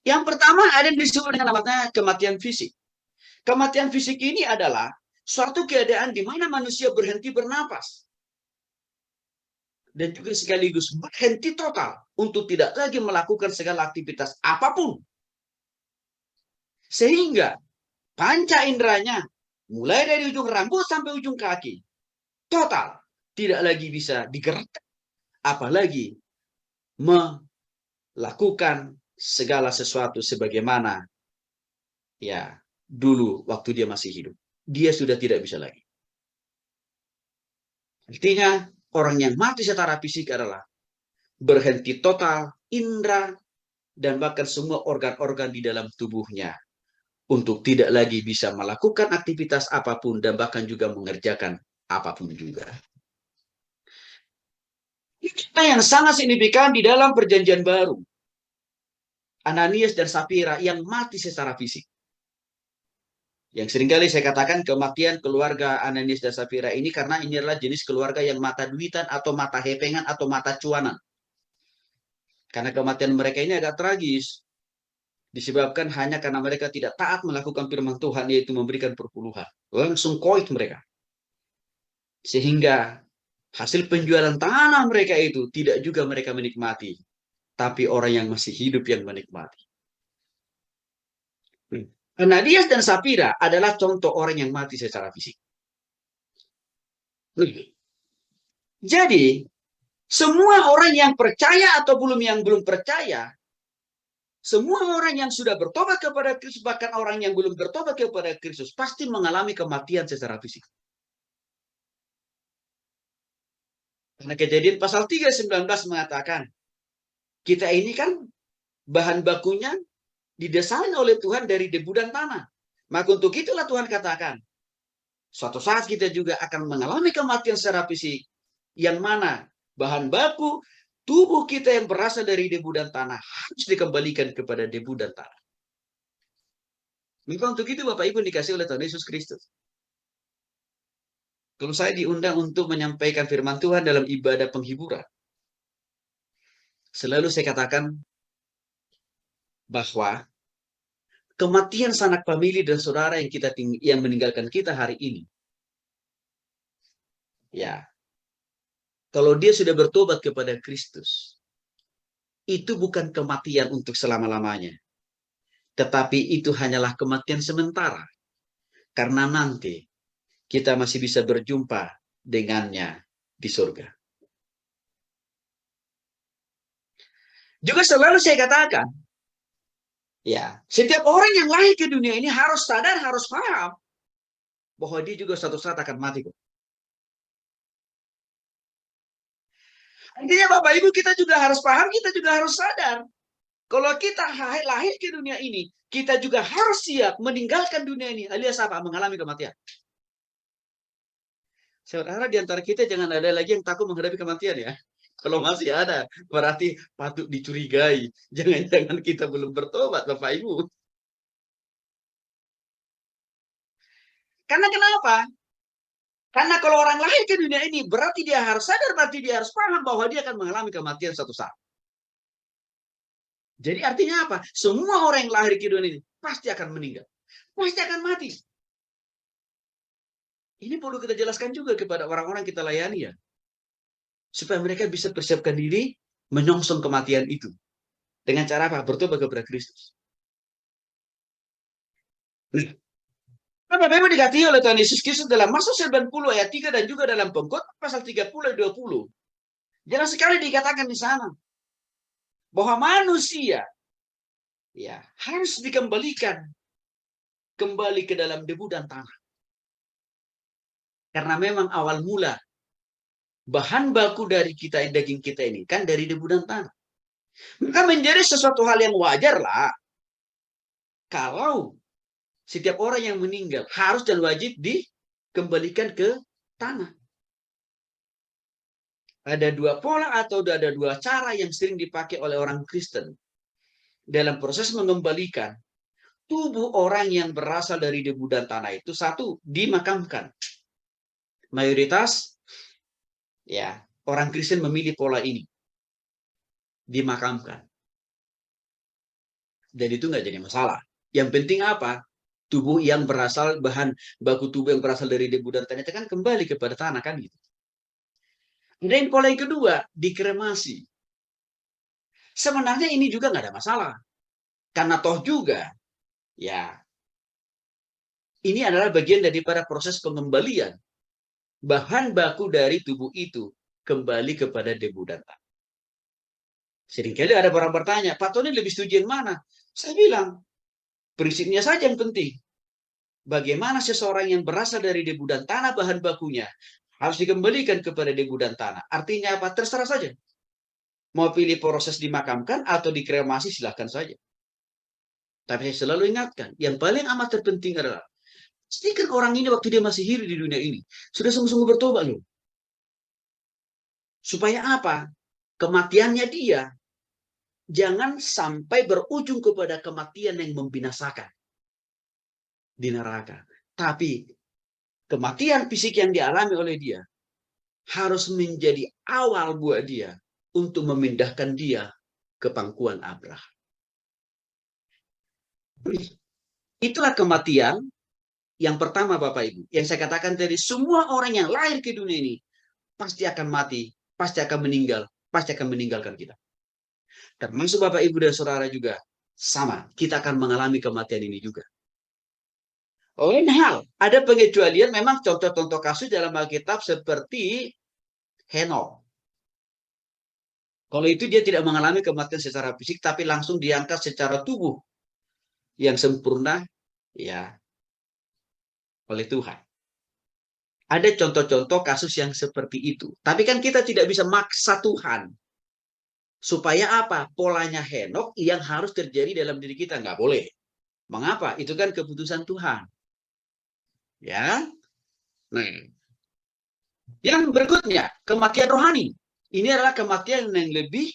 Speaker 1: Yang pertama ada yang disebut dengan namanya kematian fisik. Kematian fisik ini adalah suatu keadaan di mana manusia berhenti bernapas. dan juga sekaligus berhenti total untuk tidak lagi melakukan segala aktivitas apapun. Sehingga panca inderanya, mulai dari ujung rambut sampai ujung kaki, total tidak lagi bisa digerakkan, apalagi melakukan segala sesuatu sebagaimana ya dulu waktu dia masih hidup. Dia sudah tidak bisa lagi. Artinya orang yang mati secara fisik adalah berhenti total indera dan bahkan semua organ-organ di dalam tubuhnya untuk tidak lagi bisa melakukan aktivitas apapun dan bahkan juga mengerjakan apapun juga. Kita yang sangat signifikan di dalam perjanjian baru, Ananias dan Safira yang mati secara fisik. Yang seringkali saya katakan kematian keluarga Ananias dan Safira ini karena ini adalah jenis keluarga yang mata duitan atau mata hepengan atau mata cuanan. Karena kematian mereka ini agak tragis. Disebabkan hanya karena mereka tidak taat melakukan firman Tuhan, yaitu memberikan perpuluhan. Langsung koit mereka. Sehingga hasil penjualan tanah mereka itu tidak juga mereka menikmati. Tapi orang yang masih hidup yang menikmati. Ananias dan Safira adalah contoh orang yang mati secara fisik. Jadi, semua orang yang percaya atau yang belum percaya, semua orang yang sudah bertobat kepada Kristus, bahkan orang yang belum bertobat kepada Kristus, pasti mengalami kematian secara fisik. Karena Kejadian pasal 3:19 mengatakan, kita ini kan bahan bakunya didesain oleh Tuhan dari debu dan tanah. Maka untuk itulah Tuhan katakan, suatu saat kita juga akan mengalami kematian secara fisik, yang mana bahan baku tubuh kita yang berasal dari debu dan tanah harus dikembalikan kepada debu dan tanah. Maka untuk itu Bapak Ibu dikasih oleh Tuhan Yesus Kristus. Kalau saya diundang untuk menyampaikan firman Tuhan dalam ibadah penghiburan, selalu saya katakan bahwa kematian sanak famili dan saudara yang meninggalkan kita hari ini, ya, kalau dia sudah bertobat kepada Kristus, itu bukan kematian untuk selama-lamanya, tetapi itu hanyalah kematian sementara, karena nanti kita masih bisa berjumpa dengannya di surga. Juga selalu saya katakan, ya, setiap orang yang lahir ke dunia ini harus sadar, harus paham bahwa dia juga suatu saat akan mati. Artinya Bapak Ibu kita juga harus paham, kita juga harus sadar. Kalau kita lahir ke dunia ini, kita juga harus siap meninggalkan dunia ini, alias apa? Mengalami kematian. Saudara, di antara kita jangan ada lagi yang takut menghadapi kematian ya. Kalau masih ada, berarti patut dicurigai. Jangan-jangan kita belum bertobat, Bapak Ibu. Karena kenapa? Karena kalau orang lahir ke dunia ini, berarti dia harus sadar, berarti dia harus paham bahwa dia akan mengalami kematian suatu saat. Jadi artinya apa? Semua orang yang lahir ke dunia ini pasti akan meninggal. Pasti akan mati. Ini perlu kita jelaskan juga kepada orang-orang kita layani ya. Supaya mereka bisa persiapkan diri menyongsong kematian itu. Dengan cara apa? Bertobat kepada Kristus. Bapak Ibu dikasihi oleh Tuhan Yesus Kristus dalam Mazmur 90 ayat 3 dan juga dalam Pengkhotbah pasal 30 ayat 20. Jelas sekali dikatakan di sana bahwa manusia ya harus dikembalikan kembali ke dalam debu dan tanah. Karena memang awal mula bahan baku dari kita, daging kita ini kan dari debu dan tanah. Maka menjadi sesuatu hal yang wajar lah kalau setiap orang yang meninggal harus dan wajib dikembalikan ke tanah. Ada dua pola atau ada dua cara yang sering dipakai oleh orang Kristen dalam proses mengembalikan tubuh orang yang berasal dari debu dan tanah itu. Satu, dimakamkan. Mayoritas ya orang Kristen memilih pola ini, dimakamkan, dan itu nggak jadi masalah. Yang penting apa? Tubuh yang berasal bahan baku tubuh yang berasal dari debu dan tanah itu kan kembali kepada tanah kan gitu. Dan pola yang kedua, dikremasi. Sebenarnya ini juga nggak ada masalah. Karena toh juga, ya, ini adalah bagian daripada proses pengembalian bahan baku dari tubuh itu kembali kepada debu dan tanah. Seringkali ada orang bertanya, Pak Tony lebih setuju yang mana? Saya bilang, prinsipnya saja yang penting. Bagaimana seseorang yang berasal dari debu dan tanah bahan bakunya harus dikembalikan kepada debu dan tanah. Artinya apa? Terserah saja. Mau pilih proses dimakamkan atau dikremasi, silahkan saja. Tapi saya selalu ingatkan, yang paling amat terpenting adalah, pastikan orang ini waktu dia masih hidup di dunia ini, sudah sungguh-sungguh bertobat loh. Supaya apa? Kematiannya dia jangan sampai berujung kepada kematian yang membinasakan di neraka. Tapi kematian fisik yang dialami oleh dia harus menjadi awal buat dia untuk memindahkan dia ke pangkuan Abraham. Itulah kematian yang pertama, Bapak Ibu. Yang saya katakan tadi, semua orang yang lahir ke dunia ini pasti akan mati, pasti akan meninggal, pasti akan meninggalkan kita. Termasuk Bapak Ibu dan Saudara juga sama, kita akan mengalami kematian ini juga. Lain hal, ada pengecualian memang contoh-contoh kasus dalam Alkitab seperti Henok. Kalau itu dia tidak mengalami kematian secara fisik, tapi langsung diangkat secara tubuh yang sempurna, ya, oleh Tuhan. Ada contoh-contoh kasus yang seperti itu. Tapi kan kita tidak bisa maksa Tuhan. Supaya apa? Polanya Henok yang harus terjadi dalam diri kita. Nggak boleh. Mengapa? Itu kan keputusan Tuhan. Ya. Nah. Yang berikutnya, kematian rohani. Ini adalah kematian yang lebih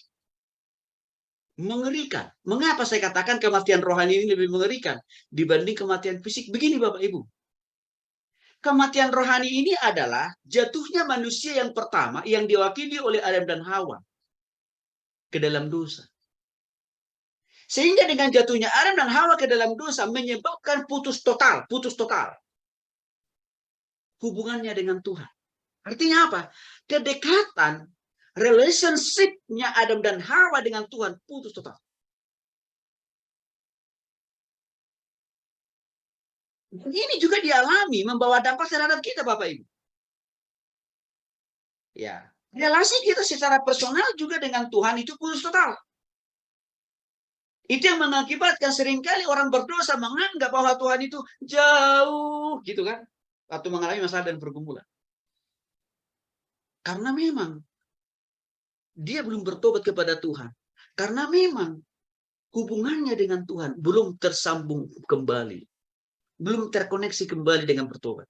Speaker 1: mengerikan. Mengapa saya katakan kematian rohani ini lebih mengerikan dibanding kematian fisik? Begini Bapak Ibu. Kematian rohani ini adalah jatuhnya manusia yang pertama yang diwakili oleh Adam dan Hawa ke dalam dosa. Sehingga dengan jatuhnya Adam dan Hawa ke dalam dosa menyebabkan putus total hubungannya dengan Tuhan. Artinya apa? Kedekatan, relationship-nya Adam dan Hawa dengan Tuhan putus total. Ini juga dialami, membawa dampak terhadap kita, Bapak Ibu. Ya, relasi kita secara personal juga dengan Tuhan itu putus total. Itu yang mengakibatkan seringkali orang berdosa menganggap bahwa Tuhan itu jauh, gitu kan? Atau mengalami masalah dan pergumulan. Karena memang dia belum bertobat kepada Tuhan. Karena memang hubungannya dengan Tuhan belum tersambung kembali. Belum terkoneksi kembali dengan bertobat.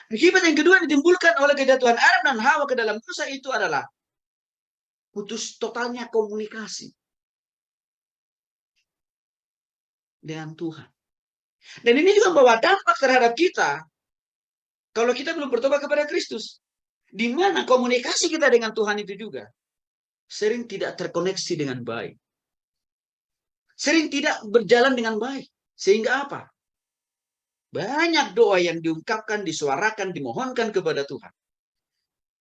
Speaker 1: Akibat yang kedua ditimbulkan oleh kejatuhan Adam dan Hawa ke dalam dosa itu adalah putus totalnya komunikasi dengan Tuhan. Dan ini juga membawa dampak terhadap kita kalau kita belum bertobat kepada Kristus. Di mana komunikasi kita dengan Tuhan itu juga sering tidak terkoneksi dengan baik. Sering tidak berjalan dengan baik. Sehingga apa? Banyak doa yang diungkapkan, disuarakan, dimohonkan kepada Tuhan.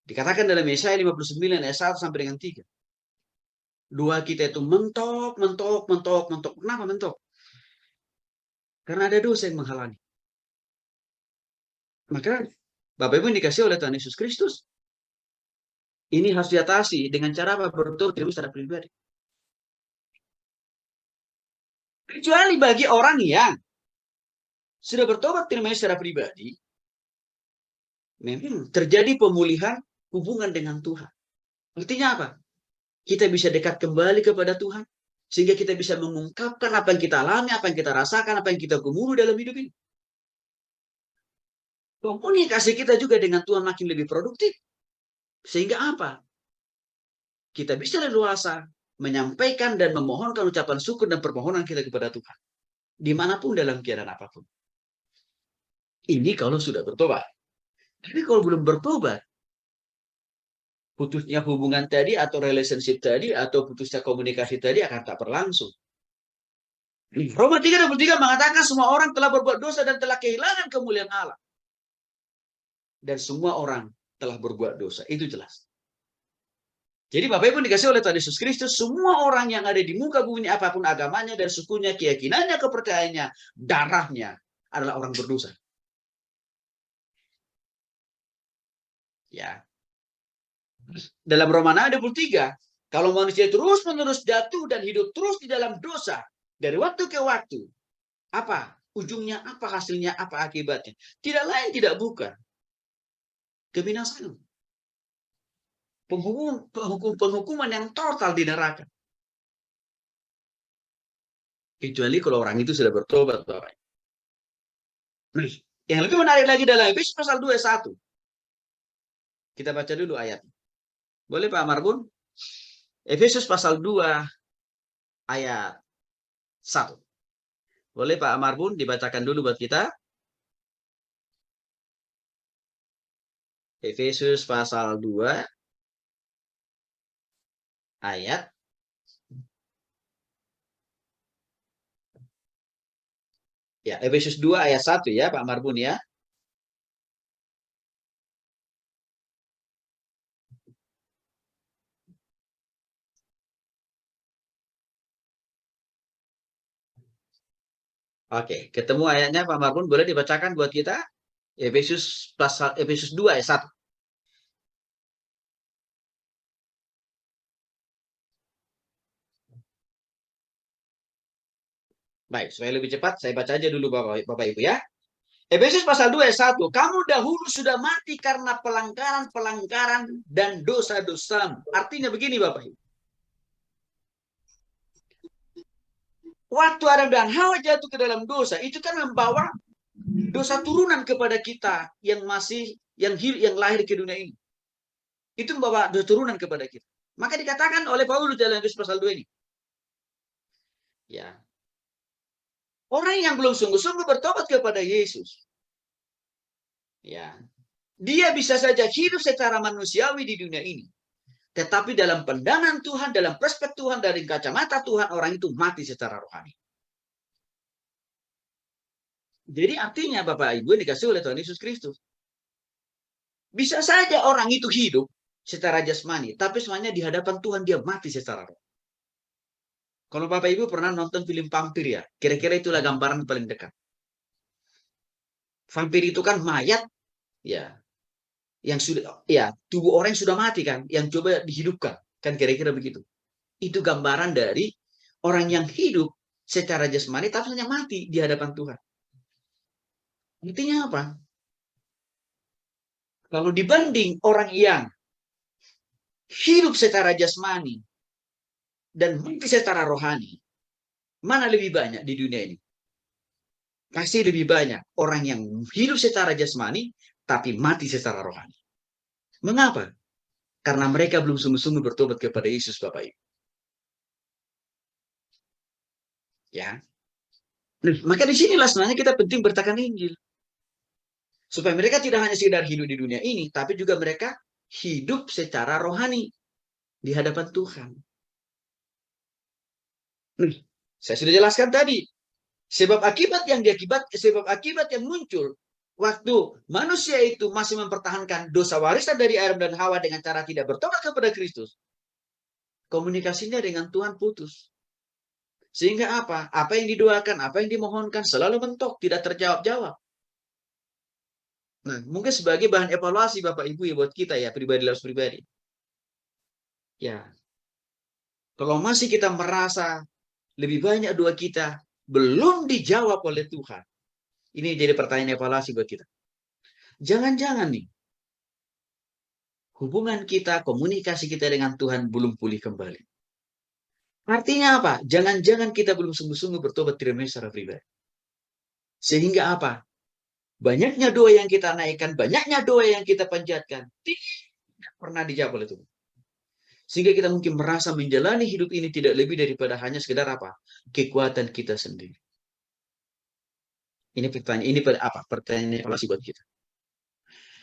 Speaker 1: Dikatakan dalam Yesaya 59 ayat 1 sampai dengan 3. Doa kita itu mentok. Kenapa mentok? Karena ada dosa yang menghalangi. Maka Bapak Ibu yang dikasih oleh Tuhan Yesus Kristus, ini harus diatasi dengan cara bertobat secara pribadi. Kecuali bagi orang yang sudah bertobat terima secara pribadi, memang terjadi pemulihan hubungan dengan Tuhan. Artinya apa? Kita bisa dekat kembali kepada Tuhan, sehingga kita bisa mengungkapkan apa yang kita alami, apa yang kita rasakan, apa yang kita gumuli dalam hidup ini. Komunikasi kita juga dengan Tuhan makin lebih produktif. Sehingga apa? Kita bisa leluasa menyampaikan dan memohonkan ucapan syukur dan permohonan kita kepada Tuhan. Dimanapun dalam keadaan apapun. Ini kalau sudah bertobat. Tapi kalau belum bertobat, putusnya hubungan tadi atau relationship tadi atau putusnya komunikasi tadi akan tak berlangsung. Roma 3:23 mengatakan semua orang telah berbuat dosa dan telah kehilangan kemuliaan Allah. Dan semua orang telah berbuat dosa. Itu jelas. Jadi Bapak Ibu dikasih oleh Tuhan Yesus Kristus, semua orang yang ada di muka bumi ini, apapun agamanya dan sukunya, keyakinannya, kepercayaannya, darahnya adalah orang berdosa. Ya. Dalam Roma 6:23, kalau manusia terus-menerus jatuh dan hidup terus di dalam dosa dari waktu ke waktu, apa ujungnya, apa hasilnya, apa akibatnya? Tidak lain tidak bukan kebinasaan. Penghukuman yang total di neraka. Kecuali kalau orang itu sudah bertobat, Bapak. Yang lebih menarik lagi dalam Efesus pasal 2 ayat 1. Kita baca dulu ayat. Boleh Pak Marbun? Efesus pasal 2 ayat 1. Boleh Pak Marbun dibacakan dulu buat kita? Efesus pasal 2 ayat ya, Efesus 2 ayat 1 ya Pak Marbun ya. Oke, ketemu ayatnya Pak Marbun, boleh dibacakan buat kita? Efesus 2 ayat 1. Baik, supaya lebih cepat saya baca aja dulu Bapak Ibu ya. Efesus pasal 2 ayat 1. Kamu dahulu sudah mati karena pelanggaran dan dosa-dosamu. Artinya begini Bapak Ibu. Waktu Adam dan Hawa jatuh ke dalam dosa, itu kan membawa dosa turunan kepada kita yang lahir ke dunia ini. Itu membawa dosa turunan kepada kita. Maka dikatakan oleh Paulus dalam Efesus pasal 2 ini. Ya. Orang yang belum sungguh-sungguh bertobat kepada Yesus. Ya. Dia bisa saja hidup secara manusiawi di dunia ini. Tetapi dalam pandangan Tuhan, dalam perspektif Tuhan, dari kacamata Tuhan, orang itu mati secara rohani. Jadi artinya Bapak Ibu yang dikasih oleh Tuhan Yesus Kristus. Bisa saja orang itu hidup secara jasmani, tapi semuanya di hadapan Tuhan dia mati secara rohani. Kalau Bapak Ibu pernah nonton film vampir ya, kira-kira itulah gambaran paling dekat. Vampir itu kan mayat, ya, yang sudah, ya, tubuh orang yang sudah mati kan, yang coba dihidupkan, kan kira-kira begitu. Itu gambaran dari orang yang hidup secara jasmani, tapi hanya mati di hadapan Tuhan. Intinya apa? Kalau dibanding orang yang hidup secara jasmani dan mati secara rohani, mana lebih banyak di dunia ini? Pasti lebih banyak orang yang hidup secara jasmani, tapi mati secara rohani. Mengapa? Karena mereka belum sungguh-sungguh bertobat kepada Yesus, Bapak Ibu. Ya. Nah, maka disinilah sebenarnya kita penting bertakan Injil. Supaya mereka tidak hanya sekedar hidup di dunia ini, tapi juga mereka hidup secara rohani di hadapan Tuhan. Saya sudah jelaskan tadi. Sebab akibat yang muncul waktu manusia itu masih mempertahankan dosa warisan dari Adam dan Hawa dengan cara tidak bertobat kepada Kristus. Komunikasinya dengan Tuhan putus. Sehingga apa? Apa yang didoakan, apa yang dimohonkan selalu mentok, tidak terjawab-jawab. Nah, mungkin sebagai bahan evaluasi Bapak Ibu ya buat kita ya, pribadi harus pribadi. Ya. Kalau masih kita merasa lebih banyak doa kita belum dijawab oleh Tuhan. Ini jadi pertanyaan evaluasi buat kita. Jangan-jangan nih, hubungan kita, komunikasi kita dengan Tuhan belum pulih kembali. Artinya apa? Jangan-jangan kita belum sungguh-sungguh bertobat diri secara pribadi. Sehingga apa? Banyaknya doa yang kita naikkan, banyaknya doa yang kita panjatkan, tidak pernah dijawab oleh Tuhan. Sehingga kita mungkin merasa menjalani hidup ini tidak lebih daripada hanya sekedar apa? Kekuatan kita sendiri. Ini pertanyaan, ini apa? Pertanyaan evaluasi buat kita.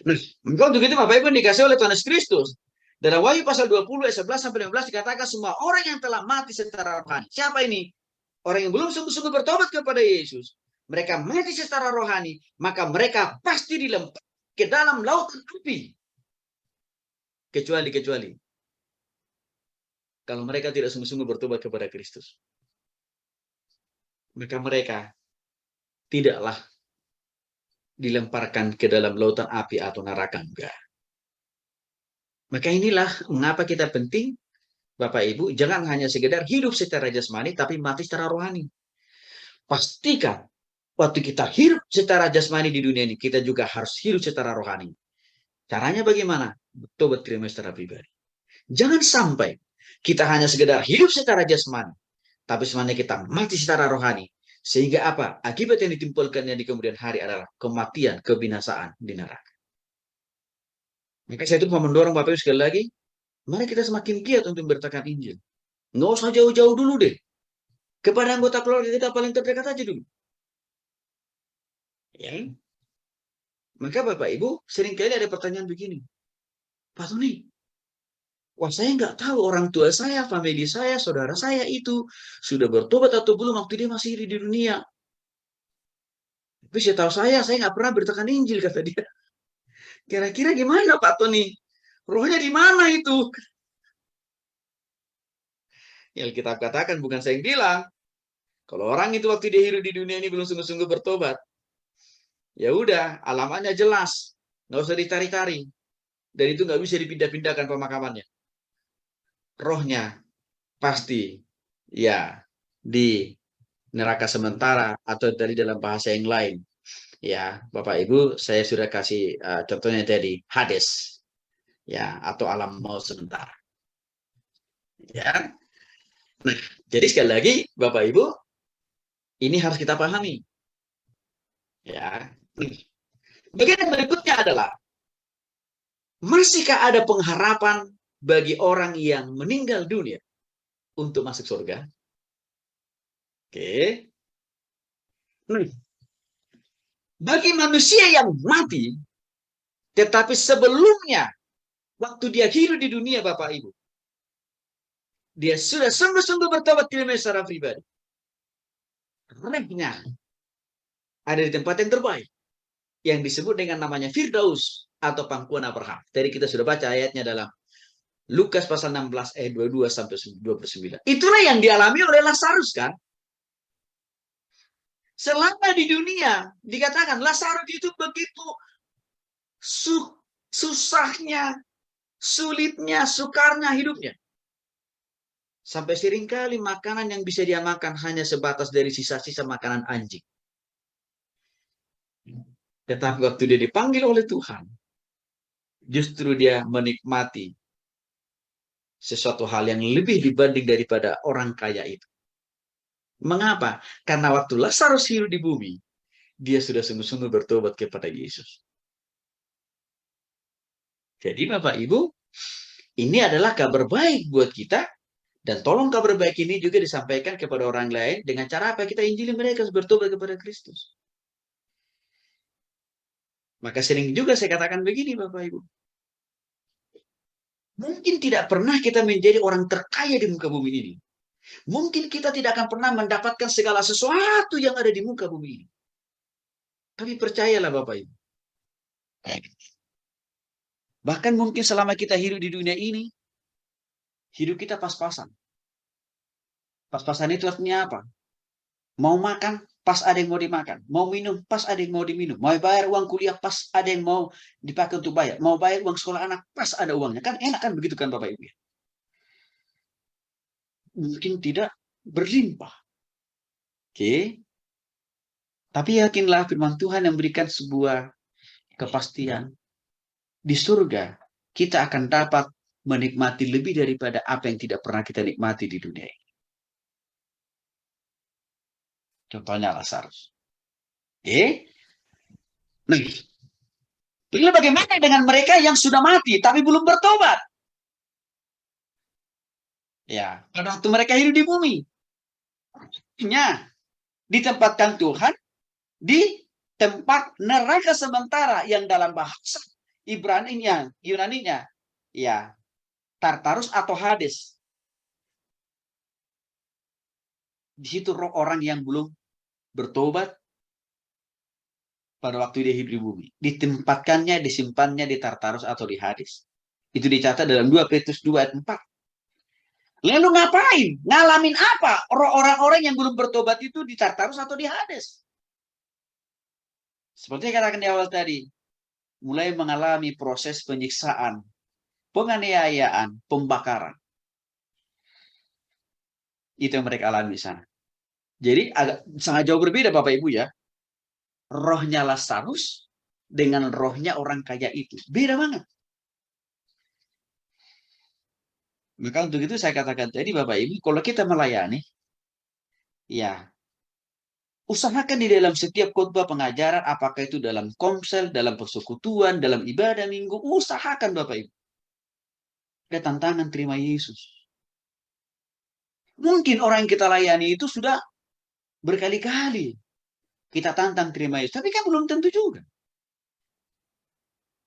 Speaker 1: Nah, untuk itu Bapak Ibu dikasih oleh Tuhan Yesus Kristus. Dalam Wahyu pasal 20 ayat 11-15 dikatakan semua orang yang telah mati secara rohani. Siapa ini? Orang yang belum sungguh-sungguh bertobat kepada Yesus. Mereka mati secara rohani, maka mereka pasti dilempar ke dalam lautan api. kecuali kalau mereka tidak sungguh-sungguh bertobat kepada Kristus. Maka mereka tidaklah dilemparkan ke dalam lautan api atau neraka. Enggak. Maka inilah mengapa kita penting, Bapak Ibu, jangan hanya sekedar hidup secara jasmani, tapi mati secara rohani. Pastikan waktu kita hidup secara jasmani di dunia ini, kita juga harus hidup secara rohani. Caranya bagaimana? Bertobat terima secara pribadi. Jangan sampai kita hanya sekedar hidup secara jasmani, tapi sebenarnya kita mati secara rohani. Sehingga apa? Akibat yang ditimbulkannya di kemudian hari adalah kematian, kebinasaan di neraka. Maka saya itu mau mendorong Bapak Ibu sekali lagi, mari kita semakin giat untuk beritakan Injil. Nggak usah jauh-jauh dulu deh. Kepada anggota keluarga kita paling terdekat aja dulu. Ya. Maka Bapak Ibu, seringkali ada pertanyaan begini. Pak Tony, wah saya nggak tahu orang tua saya, famili saya, saudara saya itu sudah bertobat atau belum waktu dia masih hidup di dunia. Tapi saya tahu saya nggak pernah beritakan Injil, kata dia. Kira-kira gimana Pak Tony? Rohnya di mana itu? Yang kita katakan bukan saya yang bilang. Kalau orang itu waktu dia hidup di dunia ini belum sungguh-sungguh bertobat, ya udah, alamatnya jelas, nggak usah ditarik-tarik, dan itu nggak bisa dipindah-pindahkan pemakamannya. Rohnya pasti ya di neraka sementara atau dari dalam bahasa yang lain. Ya, Bapak Ibu, saya sudah kasih contohnya tadi Hades, ya, atau alam maut sementara. Ya, nah, jadi sekali lagi, Bapak Ibu, ini harus kita pahami. Ya, bagian yang berikutnya adalah masihkah ada pengharapan bagi orang yang meninggal dunia untuk masuk surga? Oke. Bagi manusia yang mati, tetapi sebelumnya, waktu dia hidup di dunia, Bapak Ibu, dia sudah sungguh-sungguh bertobat secara pribadi. Rohnya ada di tempat yang terbaik, yang disebut dengan namanya Firdaus atau pangkuan Abraham. Tadi kita sudah baca ayatnya dalam Lukas pasal 16 ayat 22 sampai 29. Itulah yang dialami oleh Lazarus, kan? Selama di dunia dikatakan Lazarus itu begitu susahnya, sulitnya, sukarnya hidupnya. Sampai seringkali makanan yang bisa dia makan hanya sebatas dari sisa-sisa makanan anjing. Tetapi waktu dia dipanggil oleh Tuhan, justru dia menikmati sesuatu hal yang lebih dibanding daripada orang kaya itu. Mengapa? Karena waktu Lazarus hidup di bumi, dia sudah sungguh-sungguh bertobat kepada Yesus. Jadi Bapak Ibu, ini adalah kabar baik buat kita. Dan tolong kabar baik ini juga disampaikan kepada orang lain dengan cara apa? Kita injili mereka bertobat kepada Kristus. Maka sering juga saya katakan begini Bapak Ibu. Mungkin tidak pernah kita menjadi orang terkaya di muka bumi ini. Mungkin kita tidak akan pernah mendapatkan segala sesuatu yang ada di muka bumi ini. Tapi percayalah Bapak Ibu. Bahkan mungkin selama kita hidup di dunia ini, hidup kita pas-pasan. Pas-pasan itu artinya apa? Mau makan, pas ada yang mau dimakan. Mau minum, pas ada yang mau diminum. Mau bayar uang kuliah, pas ada yang mau dipakai untuk bayar. Mau bayar uang sekolah anak, pas ada uangnya. Kan enak kan begitu kan Bapak Ibu? Mungkin tidak berlimpah. Oke. Tapi yakinlah firman Tuhan yang memberikan sebuah kepastian. Di surga, kita akan dapat menikmati lebih daripada apa yang tidak pernah kita nikmati di dunia ini. Contohnya Lazarus. Oke. Nah, lalu bagaimana dengan mereka yang sudah mati tapi belum bertobat? Ya, pada waktu mereka hidup di bumi. Ditempatkan Tuhan di tempat neraka sementara yang dalam bahasa Ibraninya, Yunaninya, ya, Tartarus atau Hades. Di situ roh orang yang belum bertobat pada waktu dia hidup di bumi. Ditempatkannya, disimpannya di Tartarus atau di Hades. Itu dicatat dalam 2 Petrus 2 ayat 4. Lalu ngapain? Ngalamin apa? Orang-orang yang belum bertobat itu di Tartarus atau di Hades? Seperti yang katakan di awal tadi, mulai mengalami proses penyiksaan, penganiayaan, pembakaran. Itu yang mereka alami di sana. Jadi agak sangat jauh berbeda Bapak Ibu ya. Rohnya Lazarus dengan rohnya orang kaya itu. Beda banget. Maka untuk itu saya katakan tadi Bapak Ibu, kalau kita melayani, ya usahakan di dalam setiap khotbah pengajaran, apakah itu dalam komsel, dalam persekutuan, dalam ibadah minggu, usahakan Bapak Ibu. Ada tantangan terima Yesus. Mungkin orang yang kita layani itu sudah berkali-kali kita tantang terima Yesus, tapi kan belum tentu juga.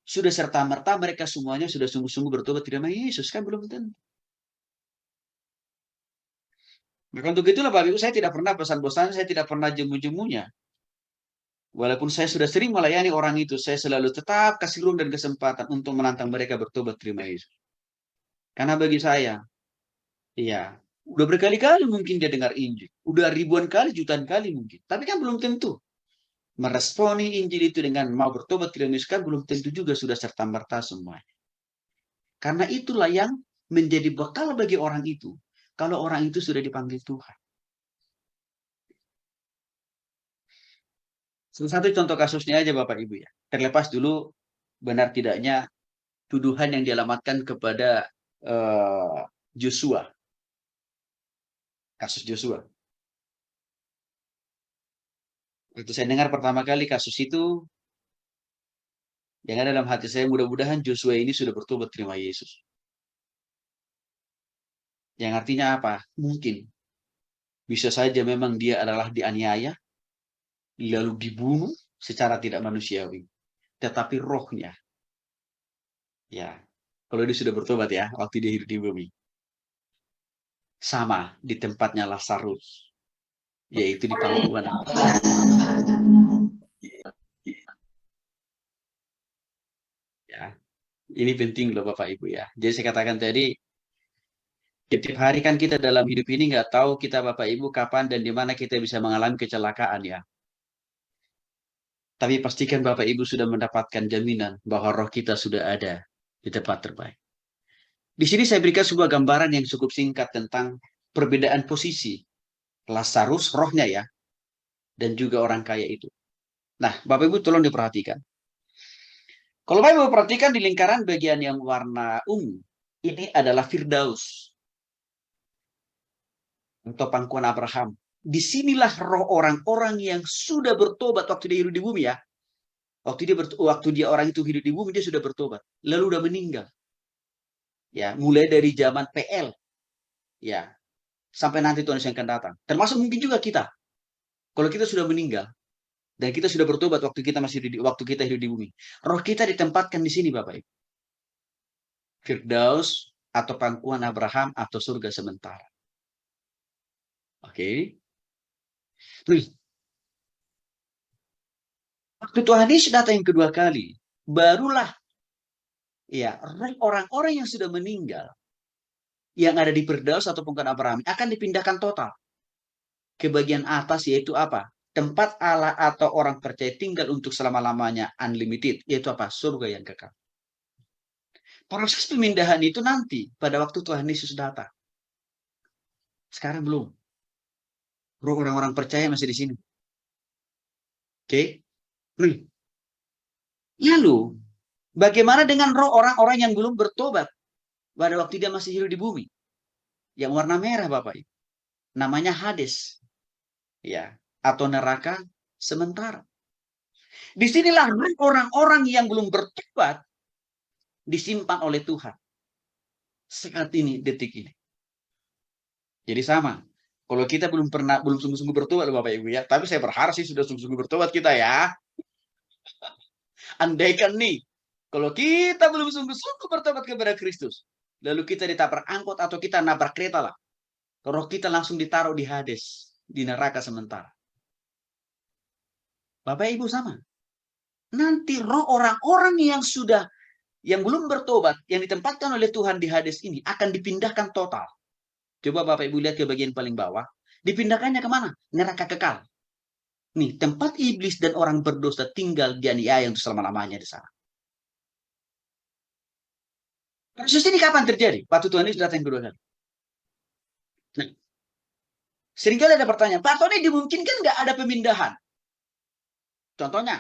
Speaker 1: Sudah serta-merta mereka semuanya sudah sungguh-sungguh bertobat terima Yesus, kan belum tentu. Maka untuk itulah Bapak Ibu, saya tidak pernah pesan-bosan, saya tidak pernah jemu-jemunya. Walaupun saya sudah sering melayani orang itu, saya selalu tetap kasih ruang dan kesempatan untuk menantang mereka bertobat terima Yesus. Karena bagi saya, iya, udah berkali-kali mungkin dia dengar Injil. Udah ribuan kali, jutaan kali mungkin. Tapi kan belum tentu. Meresponi Injil itu dengan mau bertobat terima Yesus, kan belum tentu juga sudah serta-merta semuanya. Karena itulah yang menjadi bekal bagi orang itu. Kalau orang itu sudah dipanggil Tuhan. Salah satu contoh kasusnya aja Bapak Ibu ya. Terlepas dulu benar tidaknya tuduhan yang dialamatkan kepada Joshua. Kasus Joshua. Waktu saya dengar pertama kali kasus itu, yang ada dalam hati saya, mudah-mudahan Joshua ini sudah bertobat terima Yesus. Yang artinya apa? Mungkin bisa saja memang dia adalah dianiaya, lalu dibunuh secara tidak manusiawi. Tetapi rohnya, ya, kalau dia sudah bertobat ya, waktu dia hidup di bumi, sama di tempatnya Lazarus, yaitu di pangkuan. Ya, ini penting loh Bapak Ibu ya. Jadi saya katakan tadi, setiap hari kan kita dalam hidup ini nggak tahu kita Bapak Ibu kapan dan di mana kita bisa mengalami kecelakaan ya. Tapi pastikan Bapak Ibu sudah mendapatkan jaminan bahwa roh kita sudah ada di tempat terbaik. Di sini saya berikan sebuah gambaran yang cukup singkat tentang perbedaan posisi Lazarus, rohnya ya, dan juga orang kaya itu. Nah, Bapak Ibu tolong diperhatikan. Kalau Bapak Ibu perhatikan di lingkaran bagian yang warna ungu, ini adalah Firdaus atau pangkuan Abraham. Disinilah roh orang-orang yang sudah bertobat waktu dia hidup di bumi ya. Waktu dia orang itu hidup di bumi, dia sudah bertobat. Lalu udah meninggal. Ya, mulai dari zaman PL. Ya, sampai nanti Tuhan yang akan datang. Termasuk mungkin juga kita. Kalau kita sudah meninggal dan kita sudah bertobat waktu kita hidup di bumi. Roh kita ditempatkan di sini Bapak Ibu. Firdaus atau pangkuan Abraham atau surga sementara. Oke. Waktu Tuhan Yesus datang yang kedua kali, barulah ya orang-orang yang sudah meninggal yang ada di Firdaus atau pangkuan Abraham akan dipindahkan total ke bagian atas, yaitu apa? Tempat Allah atau orang percaya tinggal untuk selama-lamanya, unlimited, yaitu apa? Surga yang kekal. Proses pemindahan itu nanti pada waktu Tuhan Yesus datang. Sekarang belum. Roh orang-orang percaya masih di sini. Oke. Lalu, bagaimana dengan roh orang-orang yang belum bertobat pada waktu dia masih hidup di bumi? Yang warna merah Bapak Ibu. Namanya Hades. Ya, atau neraka sementara. Disinilah orang-orang yang belum bertobat disimpan oleh Tuhan. Saat ini, detik ini. Jadi sama. Kalau kita belum sungguh-sungguh bertobat Bapak Ibu ya. Tapi saya berharap sih sudah sungguh-sungguh bertobat kita ya. Andaikan nih, kalau kita belum sungguh-sungguh bertobat kepada Kristus, lalu kita ditabrak angkot atau kita nabrak kereta lah, roh kita langsung ditaruh di Hades, di neraka sementara. Bapak Ibu sama. Nanti roh orang-orang yang sudah yang belum bertobat, yang ditempatkan oleh Tuhan di Hades ini akan dipindahkan total. Coba Bapak Ibu lihat ke bagian paling bawah. Dipindahkannya kemana? Neraka kekal. Nih, tempat iblis dan orang berdosa tinggal dianiaya untuk selama-lamanya di sana. Proses ini kapan terjadi? Waktu Tuhan Yesus datang kedua kali. Nah, seringkali ada pertanyaan, Pak Tony, dimungkinkan nggak ada pemindahan? Contohnya,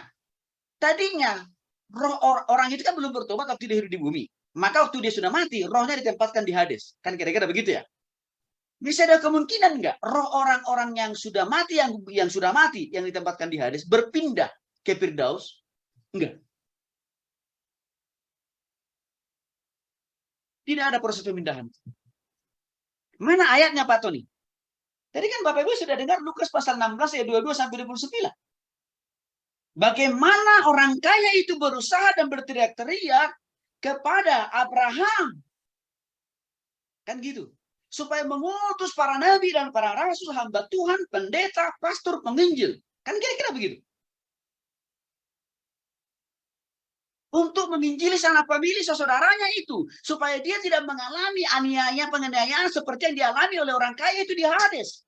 Speaker 1: tadinya roh orang itu kan belum bertobat waktu dia hidup di bumi. Maka waktu dia sudah mati, rohnya ditempatkan di Hades. Kan kira-kira begitu ya? Bisa ada kemungkinan nggak roh orang-orang yang sudah mati, yang sudah mati, yang ditempatkan di Hades, berpindah ke Firdaus? Enggak. Tidak ada proses pemindahan. Mana ayatnya Pak Tony? Tadi kan Bapak Ibu sudah dengar Lukas pasal 16 ayat 22 sampai 29. Bagaimana orang kaya itu berusaha dan berteriak-teriak kepada Abraham. Kan gitu. Supaya mengutus para nabi dan para rasul, hamba Tuhan, pendeta, pastor, penginjil. Kan kira-kira begitu. Untuk menginjili sanak famili saudaranya itu. Supaya dia tidak mengalami aniaya, penganiayaan seperti yang dialami oleh orang kaya itu di Hades.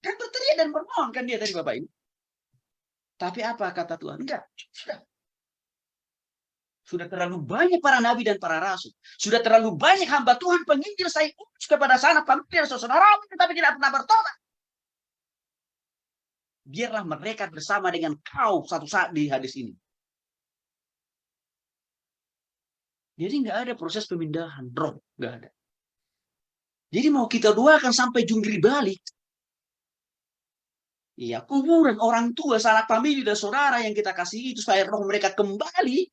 Speaker 1: Kan berteriak dan bermohon kan dia tadi Bapak Ibu. Tapi apa kata Tuhan? Enggak. Sudah terlalu banyak para nabi dan para rasul. Sudah terlalu banyak hamba Tuhan penginjil saya utus kepada sanak famili dan saudara, tetapi tidak pernah bertobat. Biarlah mereka bersama dengan kau satu saat di hadis ini. Jadi nggak ada proses pemindahan roh, nggak ada. Jadi mau kita doakan sampai jungkir balik. Iya, kuburan orang tua, sanak famili dan saudara yang kita kasih itu supaya roh mereka kembali.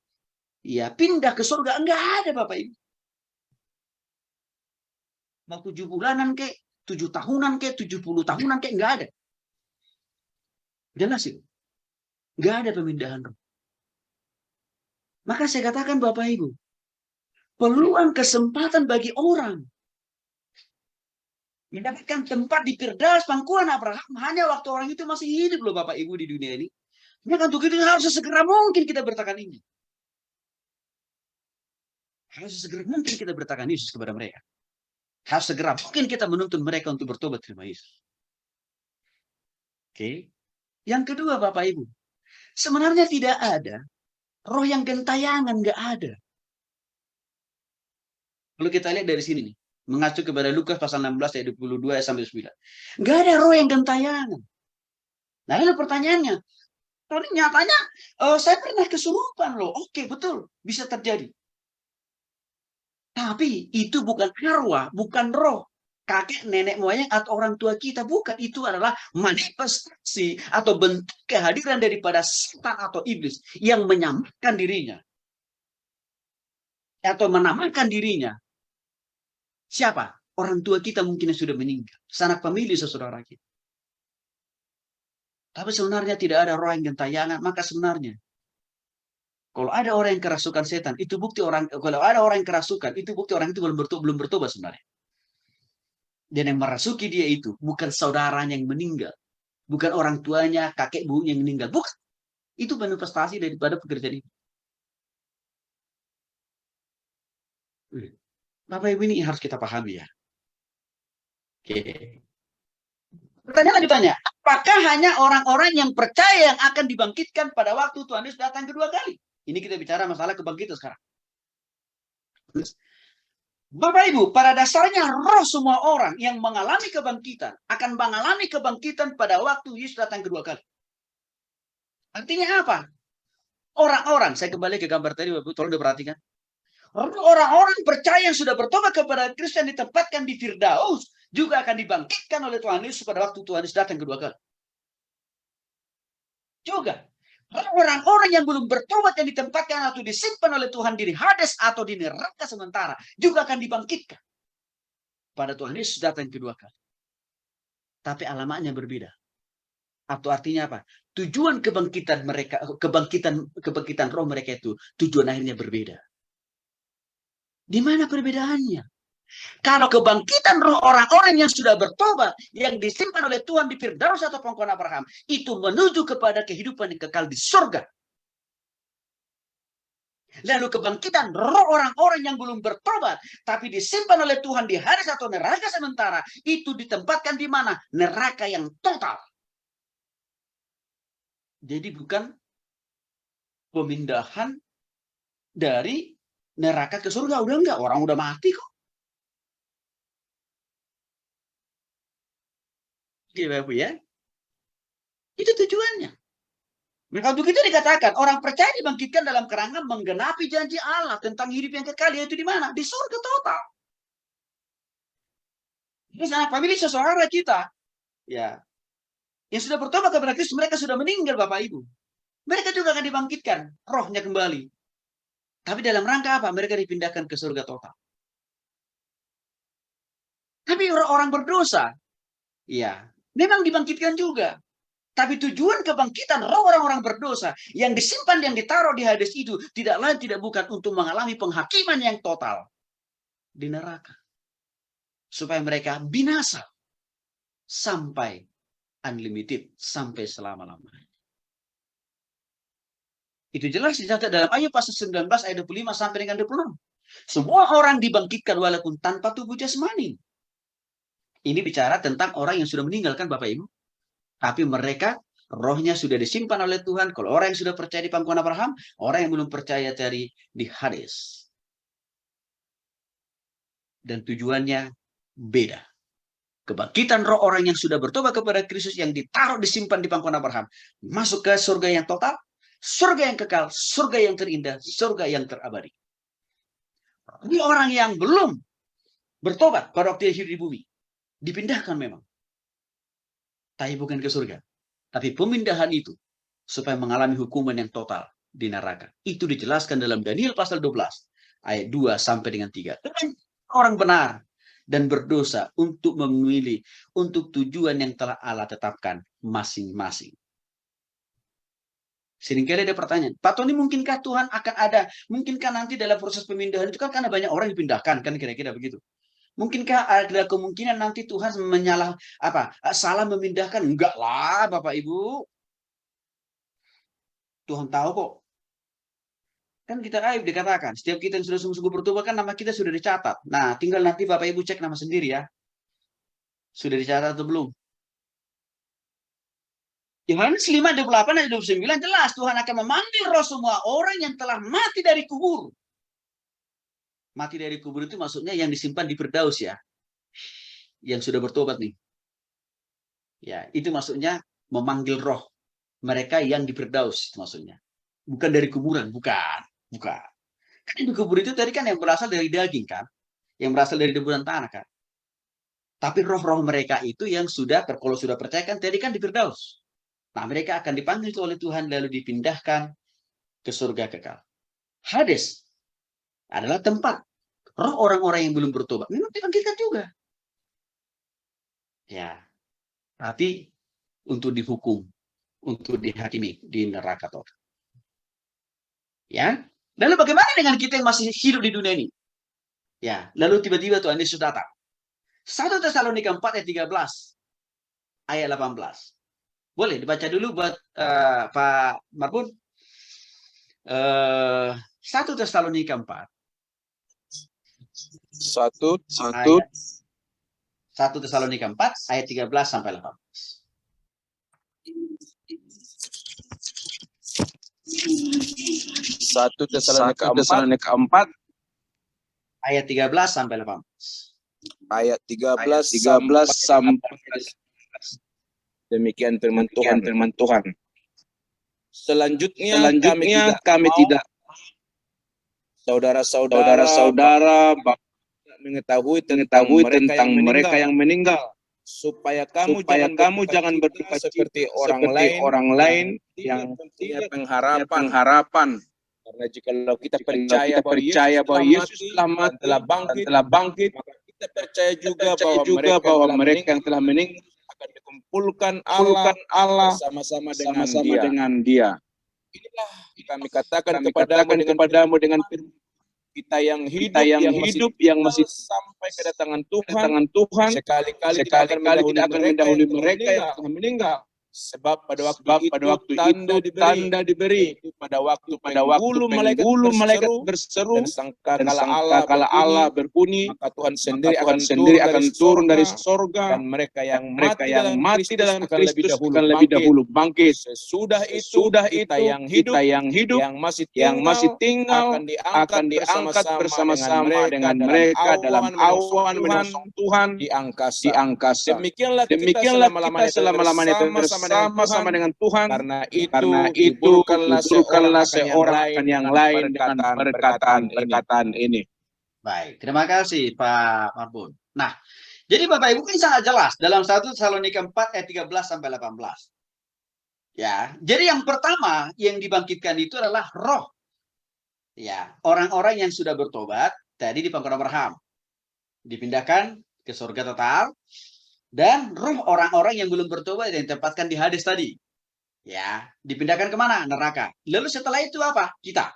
Speaker 1: Ya, pindah ke surga. Enggak ada, Bapak Ibu. Mau 7 bulanan kek, 7 tahunan kek, 70 tahunan kek, enggak ada. Jelas itu. Enggak ada pemindahan roh. Maka saya katakan Bapak Ibu, peluang kesempatan bagi orang mendapatkan tempat di Firdaus pangkuan Abraham hanya waktu orang itu masih hidup loh Bapak Ibu di dunia ini. Maka untuk itu harus segera mungkin kita bertahan ini. Harus segera mungkin kita bertahan Yesus kepada mereka. Harus segera mungkin kita menuntun mereka untuk bertobat terima Yesus. Oke. Yang kedua Bapak Ibu. Sebenarnya tidak ada roh yang gentayangan, nggak ada. Kalau kita lihat dari sini nih. Mengacu kepada Lukas pasal 16 ayat 22 sampai 9. Nggak ada roh yang gentayangan. Nah lalu pertanyaannya. Nyatanya saya pernah kesurupan loh. Oke betul. Bisa terjadi. Tapi itu bukan arwah, bukan roh. Kakek, nenek moyang, atau orang tua kita. Bukan. Itu adalah manifestasi atau bentuk kehadiran daripada setan atau iblis yang menyamakan dirinya. Atau menamakan dirinya. Siapa? Orang tua kita mungkin yang sudah meninggal. Sanak famili saudara kita. Tapi sebenarnya tidak ada roh yang gentayangan. Maka sebenarnya kalau ada orang yang kerasukan setan, itu bukti orang. Kalau ada orang yang kerasukan, itu bukti orang itu belum bertobat sebenarnya. Dan yang merasuki dia itu bukan saudaranya yang meninggal, bukan orang tuanya, kakek ibunya yang meninggal, bukan. Itu manifestasi daripada pekerjaan itu. Bapak Ibu ini harus kita pahami ya. Oke. Pertanyaan ditanya, apakah hanya orang-orang yang percaya yang akan dibangkitkan pada waktu Tuhan Yesus datang kedua kali? Ini kita bicara masalah kebangkitan sekarang. Bapak Ibu, pada dasarnya roh semua orang yang mengalami kebangkitan akan mengalami kebangkitan pada waktu Yesus datang kedua kali. Artinya apa? Orang-orang, saya kembali ke gambar tadi, Bapak Ibu, tolong diperhatikan. Orang-orang percaya yang sudah bertobat kepada Kristus yang ditempatkan di Firdaus juga akan dibangkitkan oleh Tuhan Yesus pada waktu Tuhan Yesus datang kedua kali. Juga orang-orang yang belum bertobat yang ditempatkan atau disimpan oleh Tuhan di Hades atau di neraka sementara juga akan dibangkitkan pada Tuhan Yesus datang kedua kali. Tapi alamatnya berbeda. Atau artinya apa? Tujuan kebangkitan mereka, kebangkitan roh mereka itu tujuan akhirnya berbeda. Di mana perbedaannya? Kalau kebangkitan roh orang-orang yang sudah bertobat, yang disimpan oleh Tuhan di Firdaus atau pangkuan Abraham, itu menuju kepada kehidupan yang kekal di surga. Lalu kebangkitan roh orang-orang yang belum bertobat, tapi disimpan oleh Tuhan di Hades atau neraka sementara, itu ditempatkan di mana? Neraka yang total. Jadi bukan pemindahan dari neraka ke surga, udah enggak, orang udah mati kok. Gitu Bapak ya. Itu tujuannya. Maka untuk itu dikatakan orang percaya dibangkitkan dalam kerangka menggenapi janji Allah tentang hidup yang kekal, yaitu di mana? Di surga total. Ini sangat famili saudara kita, ya, yang sudah bertobat kepada Kristus, mereka sudah meninggal Bapak Ibu. Mereka juga akan dibangkitkan, rohnya kembali. Tapi dalam rangka apa? Mereka dipindahkan ke surga total. Tapi orang berdosa, ya, memang dibangkitkan juga. Tapi tujuan kebangkitan roh orang-orang berdosa yang disimpan, yang ditaruh di Hades itu tidak lain tidak bukan untuk mengalami penghakiman yang total di neraka. Supaya mereka binasa sampai unlimited, sampai selama-lamanya. Itu jelas dicatat dalam Ayub pasal 19 ayat 25 sampai dengan 26. Semua orang dibangkitkan walaupun tanpa tubuh jasmani. Ini bicara tentang orang yang sudah meninggalkan Bapak Ibu. Tapi mereka, rohnya sudah disimpan oleh Tuhan. Kalau orang yang sudah percaya di pangkuan Abraham, orang yang belum percaya di Hades. Dan tujuannya beda. Kebangkitan roh orang yang sudah bertobat kepada Kristus yang ditaruh, disimpan di pangkuan Abraham. Masuk ke surga yang total, surga yang kekal, surga yang terindah, surga yang terabadi. Ini orang yang belum bertobat pada waktu hidup di bumi. Dipindahkan memang. Tapi bukan ke surga. Tapi pemindahan itu supaya mengalami hukuman yang total di neraka. Itu dijelaskan dalam Daniel pasal 12 ayat 2 sampai dengan 3. Orang benar dan berdosa untuk memilih untuk tujuan yang telah Allah tetapkan masing-masing. Seringkali ada pertanyaan, Pak Tony, mungkinkah Tuhan akan ada, mungkinkah nanti dalam proses pemindahan itu kan karena banyak orang dipindahkan, kan kira-kira begitu. Mungkinkah ada kemungkinan nanti Tuhan salah memindahkan? Enggak lah, Bapak Ibu. Tuhan tahu kok. Kan kita Ayub dikatakan, setiap kita yang sudah sungguh-sungguh bertobat kan nama kita sudah dicatat. Nah, tinggal nanti Bapak Ibu cek nama sendiri ya. Sudah dicatat atau belum? Yohanes 5, 28 dan 29 jelas Tuhan akan memanggil roh semua orang yang telah mati dari kubur. Mati dari kubur itu maksudnya yang disimpan di Firdaus ya. Yang sudah bertobat nih. Ya, itu maksudnya memanggil roh mereka yang di Firdaus itu maksudnya. Bukan dari kuburan, bukan. Kan di kubur itu tadi kan yang berasal dari daging kan. Yang berasal dari debu dan tanah kan. Tapi roh-roh mereka itu yang sudah, kalau sudah percaya kan tadi kan di Firdaus. Nah, mereka akan dipanggil oleh Tuhan lalu dipindahkan ke surga kekal. Hades adalah tempat roh orang-orang yang belum bertobat. Memang dibangkitkan juga. Ya, tapi untuk dihukum, untuk dihakimi di neraka total. Ya, lalu bagaimana dengan kita yang masih hidup di dunia ini? Ya, lalu tiba-tiba Tuhan Yesus datang. 1 Tesalonika 4 ayat 13, ayat 18. Boleh dibaca dulu buat Pak Marbun. 1 Tesalonika 4. 1 Tesalonika 4 ayat 13 sampai 18.
Speaker 5: 1 Tesalonika 4
Speaker 1: ayat 13 sampai 18.
Speaker 5: ayat 13 sampai demikian firman Tuhan. Selanjutnya kami tidak saudara-saudara mengetahui tentang mereka yang meninggal supaya kamu jangan berduka seperti orang lain yang punya pengharapan. Karena jikalau kita percaya bahwa Yesus telah bangkit, maka kita percaya juga bahwa mereka yang telah meninggal akan dikumpulkan Allah bersama-sama dengan Dia. Inilah kami katakan kepadamu dengan firman kita yang hidup yang masih sampai kedatangan Tuhan. Sekali-kali tidak akan mendahului mereka yang telah meninggal. Sebab pada waktu itu tanda diberi pada waktu bulu malaikat berseru dan sangkakala Allah berbunyi, maka Tuhan sendiri akan turun dari sorga, dan mereka yang mati dalam Kristus akan lebih dahulu bangkit. Sesudah itu kita yang hidup yang masih tinggal akan diangkat bersama-sama dengan mereka dalam awan menyongsong Tuhan di angkasa. Demikianlah kita selama-lamanya bersama-sama dengan Tuhan, karena itu bukanlah seorang akan yang lain dengan perkataan ini.
Speaker 1: Baik, terima kasih Pak Marbun. Nah, jadi Bapak Ibu kan sangat jelas dalam 1 Tesalonika 4 ayat 13 sampai 18. Ya, jadi yang pertama yang dibangkitkan itu adalah roh. Ya, orang-orang yang sudah bertobat tadi di pangkuan Abraham dipindahkan ke surga total. Dan roh orang-orang yang belum bertobat yang ditempatkan di Hades tadi. Ya, dipindahkan kemana? Neraka. Lalu setelah itu apa? Kita.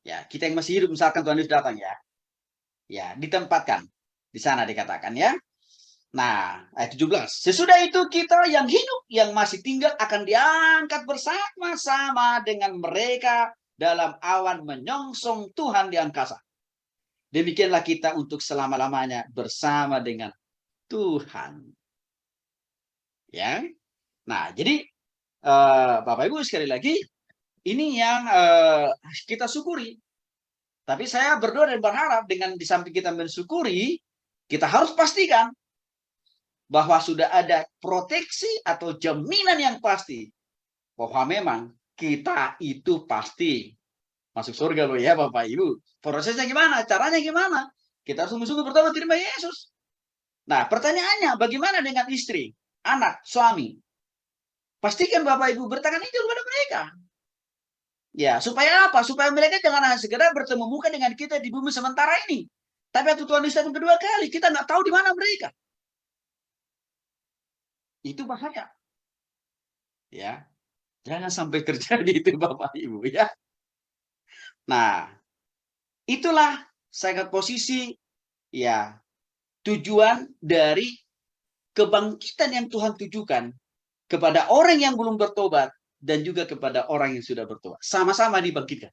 Speaker 1: Ya, kita yang masih hidup misalkan Tuhan Yesus datang ya. Ya, ditempatkan. Di sana dikatakan ya. Nah, ayat 17. Sesudah itu kita yang hidup, yang masih tinggal akan diangkat bersama-sama dengan mereka dalam awan menyongsong Tuhan di angkasa. Demikianlah kita untuk selama-lamanya bersama dengan Tuhan. Ya. Nah, jadi Bapak Ibu sekali lagi ini yang kita syukuri. Tapi saya berdoa dan berharap dengan di samping kita mensyukuri, kita harus pastikan bahwa sudah ada proteksi atau jaminan yang pasti bahwa memang kita itu pasti masuk surga loh ya Bapak Ibu. Prosesnya gimana? Caranya gimana? Kita harus sungguh-sungguh bertobat terima Yesus. Nah, pertanyaannya bagaimana dengan istri, anak, suami? Pastikan Bapak Ibu bertangan itu kepada mereka. Ya, supaya apa? Supaya mereka jangan hanya segera bertemu muka dengan kita di bumi sementara ini. Tapi waktu Tuhan Yesus datang kedua kali, kita nggak tahu di mana mereka. Itu bahaya. Ya, jangan sampai terjadi itu Bapak Ibu ya. Nah, itulah sangat posisi ya. Tujuan dari kebangkitan yang Tuhan tujukan kepada orang yang belum bertobat dan juga kepada orang yang sudah bertobat. Sama-sama dibangkitkan.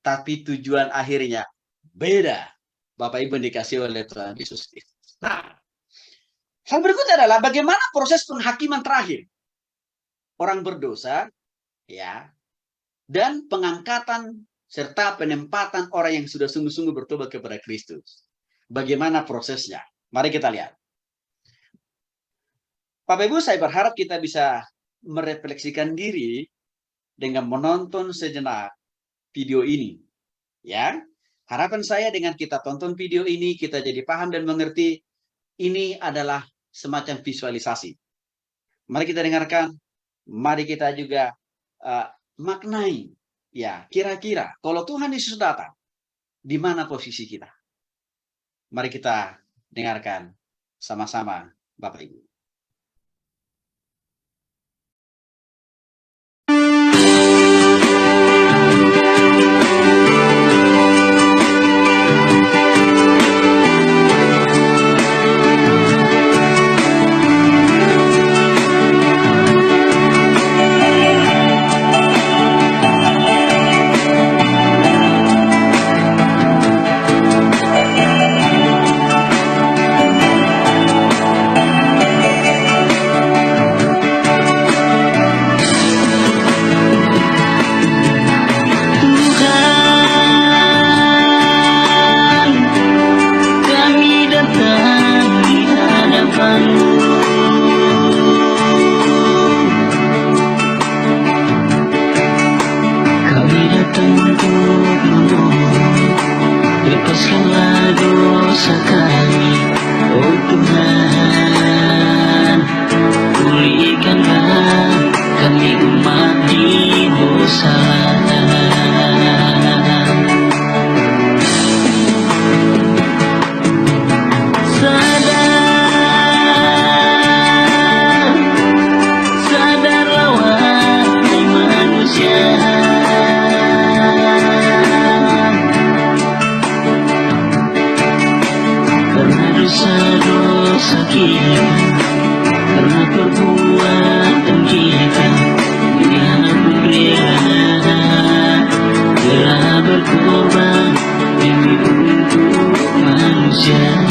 Speaker 1: Tapi tujuan akhirnya beda. Bapak Ibu dikasih oleh Tuhan Yesus. Nah, hal berikutnya adalah bagaimana proses penghakiman terakhir. Orang berdosa, ya, dan pengangkatan serta penempatan orang yang sudah sungguh-sungguh bertobat kepada Kristus. Bagaimana prosesnya? Mari kita lihat. Bapak Ibu, saya berharap kita bisa merefleksikan diri dengan menonton sejenak video ini. Ya, harapan saya dengan kita tonton video ini, kita jadi paham dan mengerti ini adalah semacam visualisasi. Mari kita dengarkan, mari kita juga maknai. Ya, kira-kira kalau Tuhan Yesus datang, di mana posisi kita? Mari kita dengarkan sama-sama Bapak Ibu.
Speaker 6: Lepaskanlah dosa kami, oh Tuhan. Pulihkanlah kami umat di dosa. Sadarlah wahai manusia. Dosa-dosa kita karena perbuatan manusia.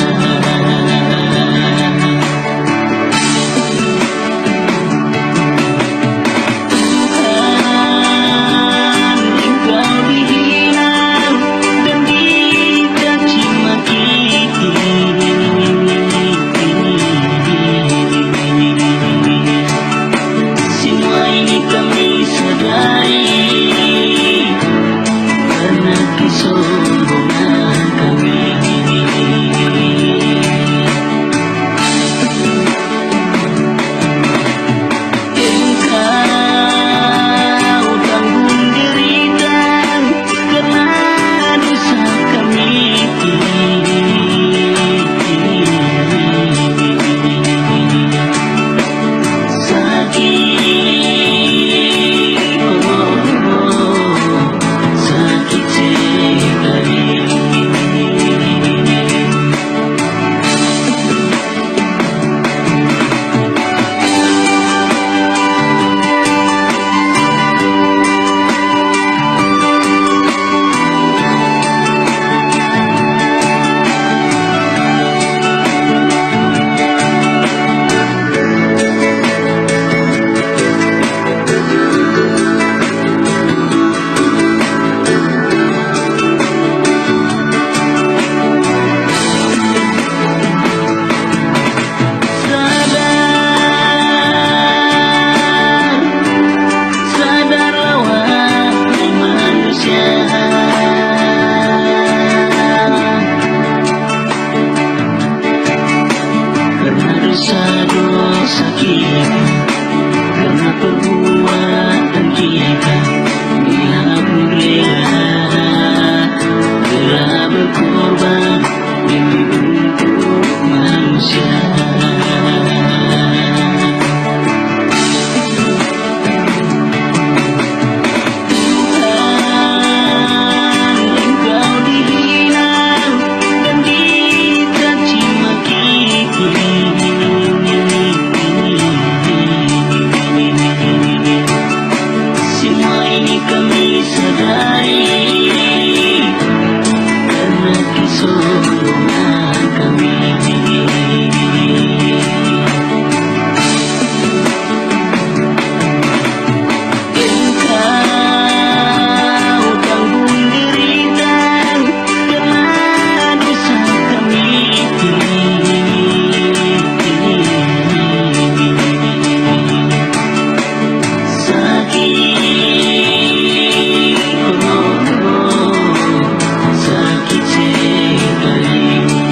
Speaker 6: Sakit sekali.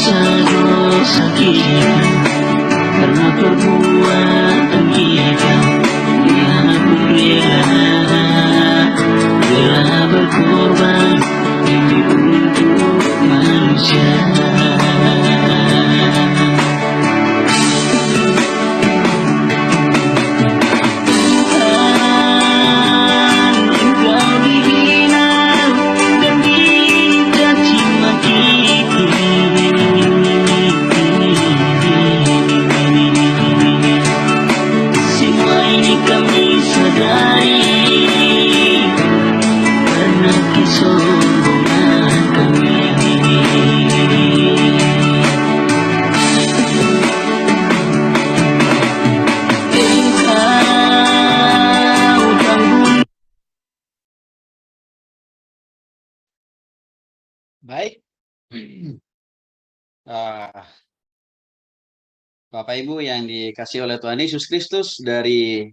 Speaker 6: dosa-dosa kita, karena perbuatan kita. Dia pun rela berkorban ini untuk manusia. Engkau dihina dan dicaci maki. Semua ini kami sadari karena kesombongan kami. Engkau tanggung.
Speaker 1: Baik. Bapak Ibu yang dikasih oleh Tuhan Yesus Kristus, dari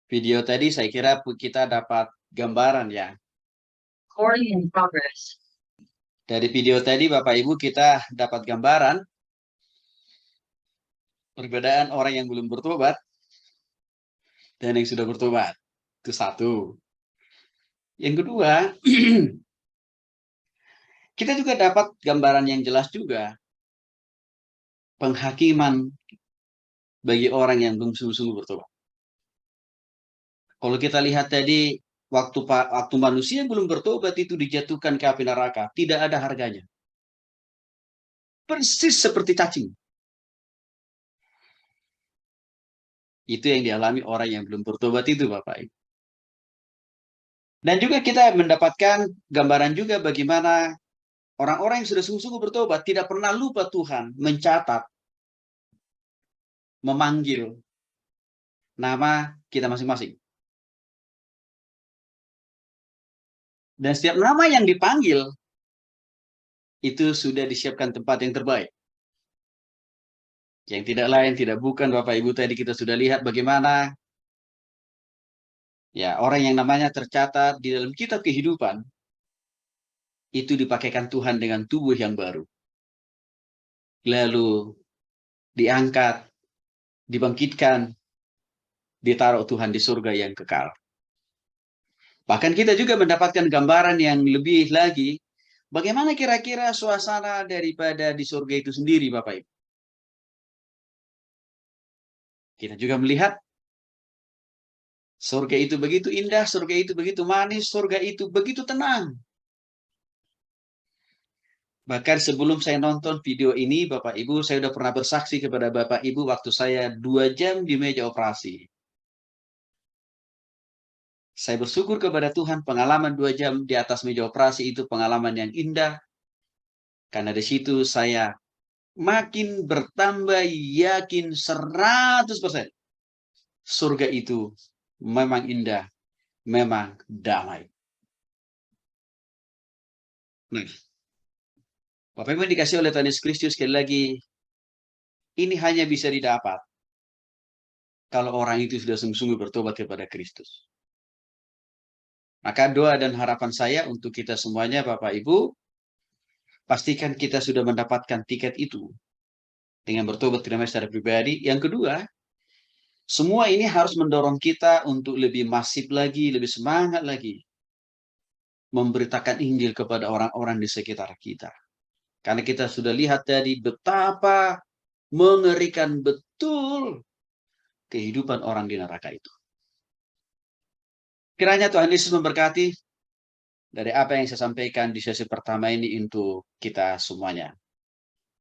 Speaker 1: video tadi saya kira kita dapat gambaran ya.
Speaker 3: Recording in progress.
Speaker 1: Dari video tadi Bapak Ibu kita dapat gambaran perbedaan orang yang belum bertobat dan yang sudah bertobat. Itu satu. Yang kedua, kita juga dapat gambaran yang jelas juga penghakiman bagi orang yang belum sungguh-sungguh bertobat. Kalau kita lihat tadi, waktu manusia yang belum bertobat itu dijatuhkan ke api neraka, tidak ada harganya. Persis seperti cacing. Itu yang dialami orang yang belum bertobat itu, Bapak Ibu. Dan juga kita mendapatkan gambaran juga bagaimana orang-orang yang sudah sungguh-sungguh bertobat tidak pernah lupa Tuhan mencatat, memanggil nama kita masing-masing. Dan setiap nama yang dipanggil, itu sudah disiapkan tempat yang terbaik. Yang tidak lain, tidak bukan, Bapak Ibu, tadi kita sudah lihat bagaimana ya orang yang namanya tercatat di dalam kitab kehidupan, itu dipakaikan Tuhan dengan tubuh yang baru. Lalu diangkat, dibangkitkan, ditaruh Tuhan di surga yang kekal. Bahkan kita juga mendapatkan gambaran yang lebih lagi, bagaimana kira-kira suasana daripada di surga itu sendiri, Bapak Ibu. Kita juga melihat surga itu begitu indah, surga itu begitu manis, surga itu begitu tenang. Bahkan sebelum saya nonton video ini, Bapak Ibu, saya sudah pernah bersaksi kepada Bapak Ibu waktu saya 2 jam di meja operasi. Saya bersyukur kepada Tuhan, pengalaman 2 jam di atas meja operasi itu pengalaman yang indah. Karena di situ saya makin bertambah yakin 100%. Surga itu memang indah, memang damai. Nah, Bapak Ibu dikasih oleh Tuhan Yesus Kristus, sekali lagi, ini hanya bisa didapat kalau orang itu sudah sungguh-sungguh bertobat kepada Kristus. Maka doa dan harapan saya untuk kita semuanya, Bapak Ibu, pastikan kita sudah mendapatkan tiket itu dengan bertobat kepada secara pribadi. Yang kedua, semua ini harus mendorong kita untuk lebih masif lagi, lebih semangat lagi memberitakan Injil kepada orang-orang di sekitar kita. Karena kita sudah lihat tadi betapa mengerikan betul kehidupan orang di neraka itu. Kiranya Tuhan Yesus memberkati dari apa yang saya sampaikan di sesi pertama ini untuk kita semuanya.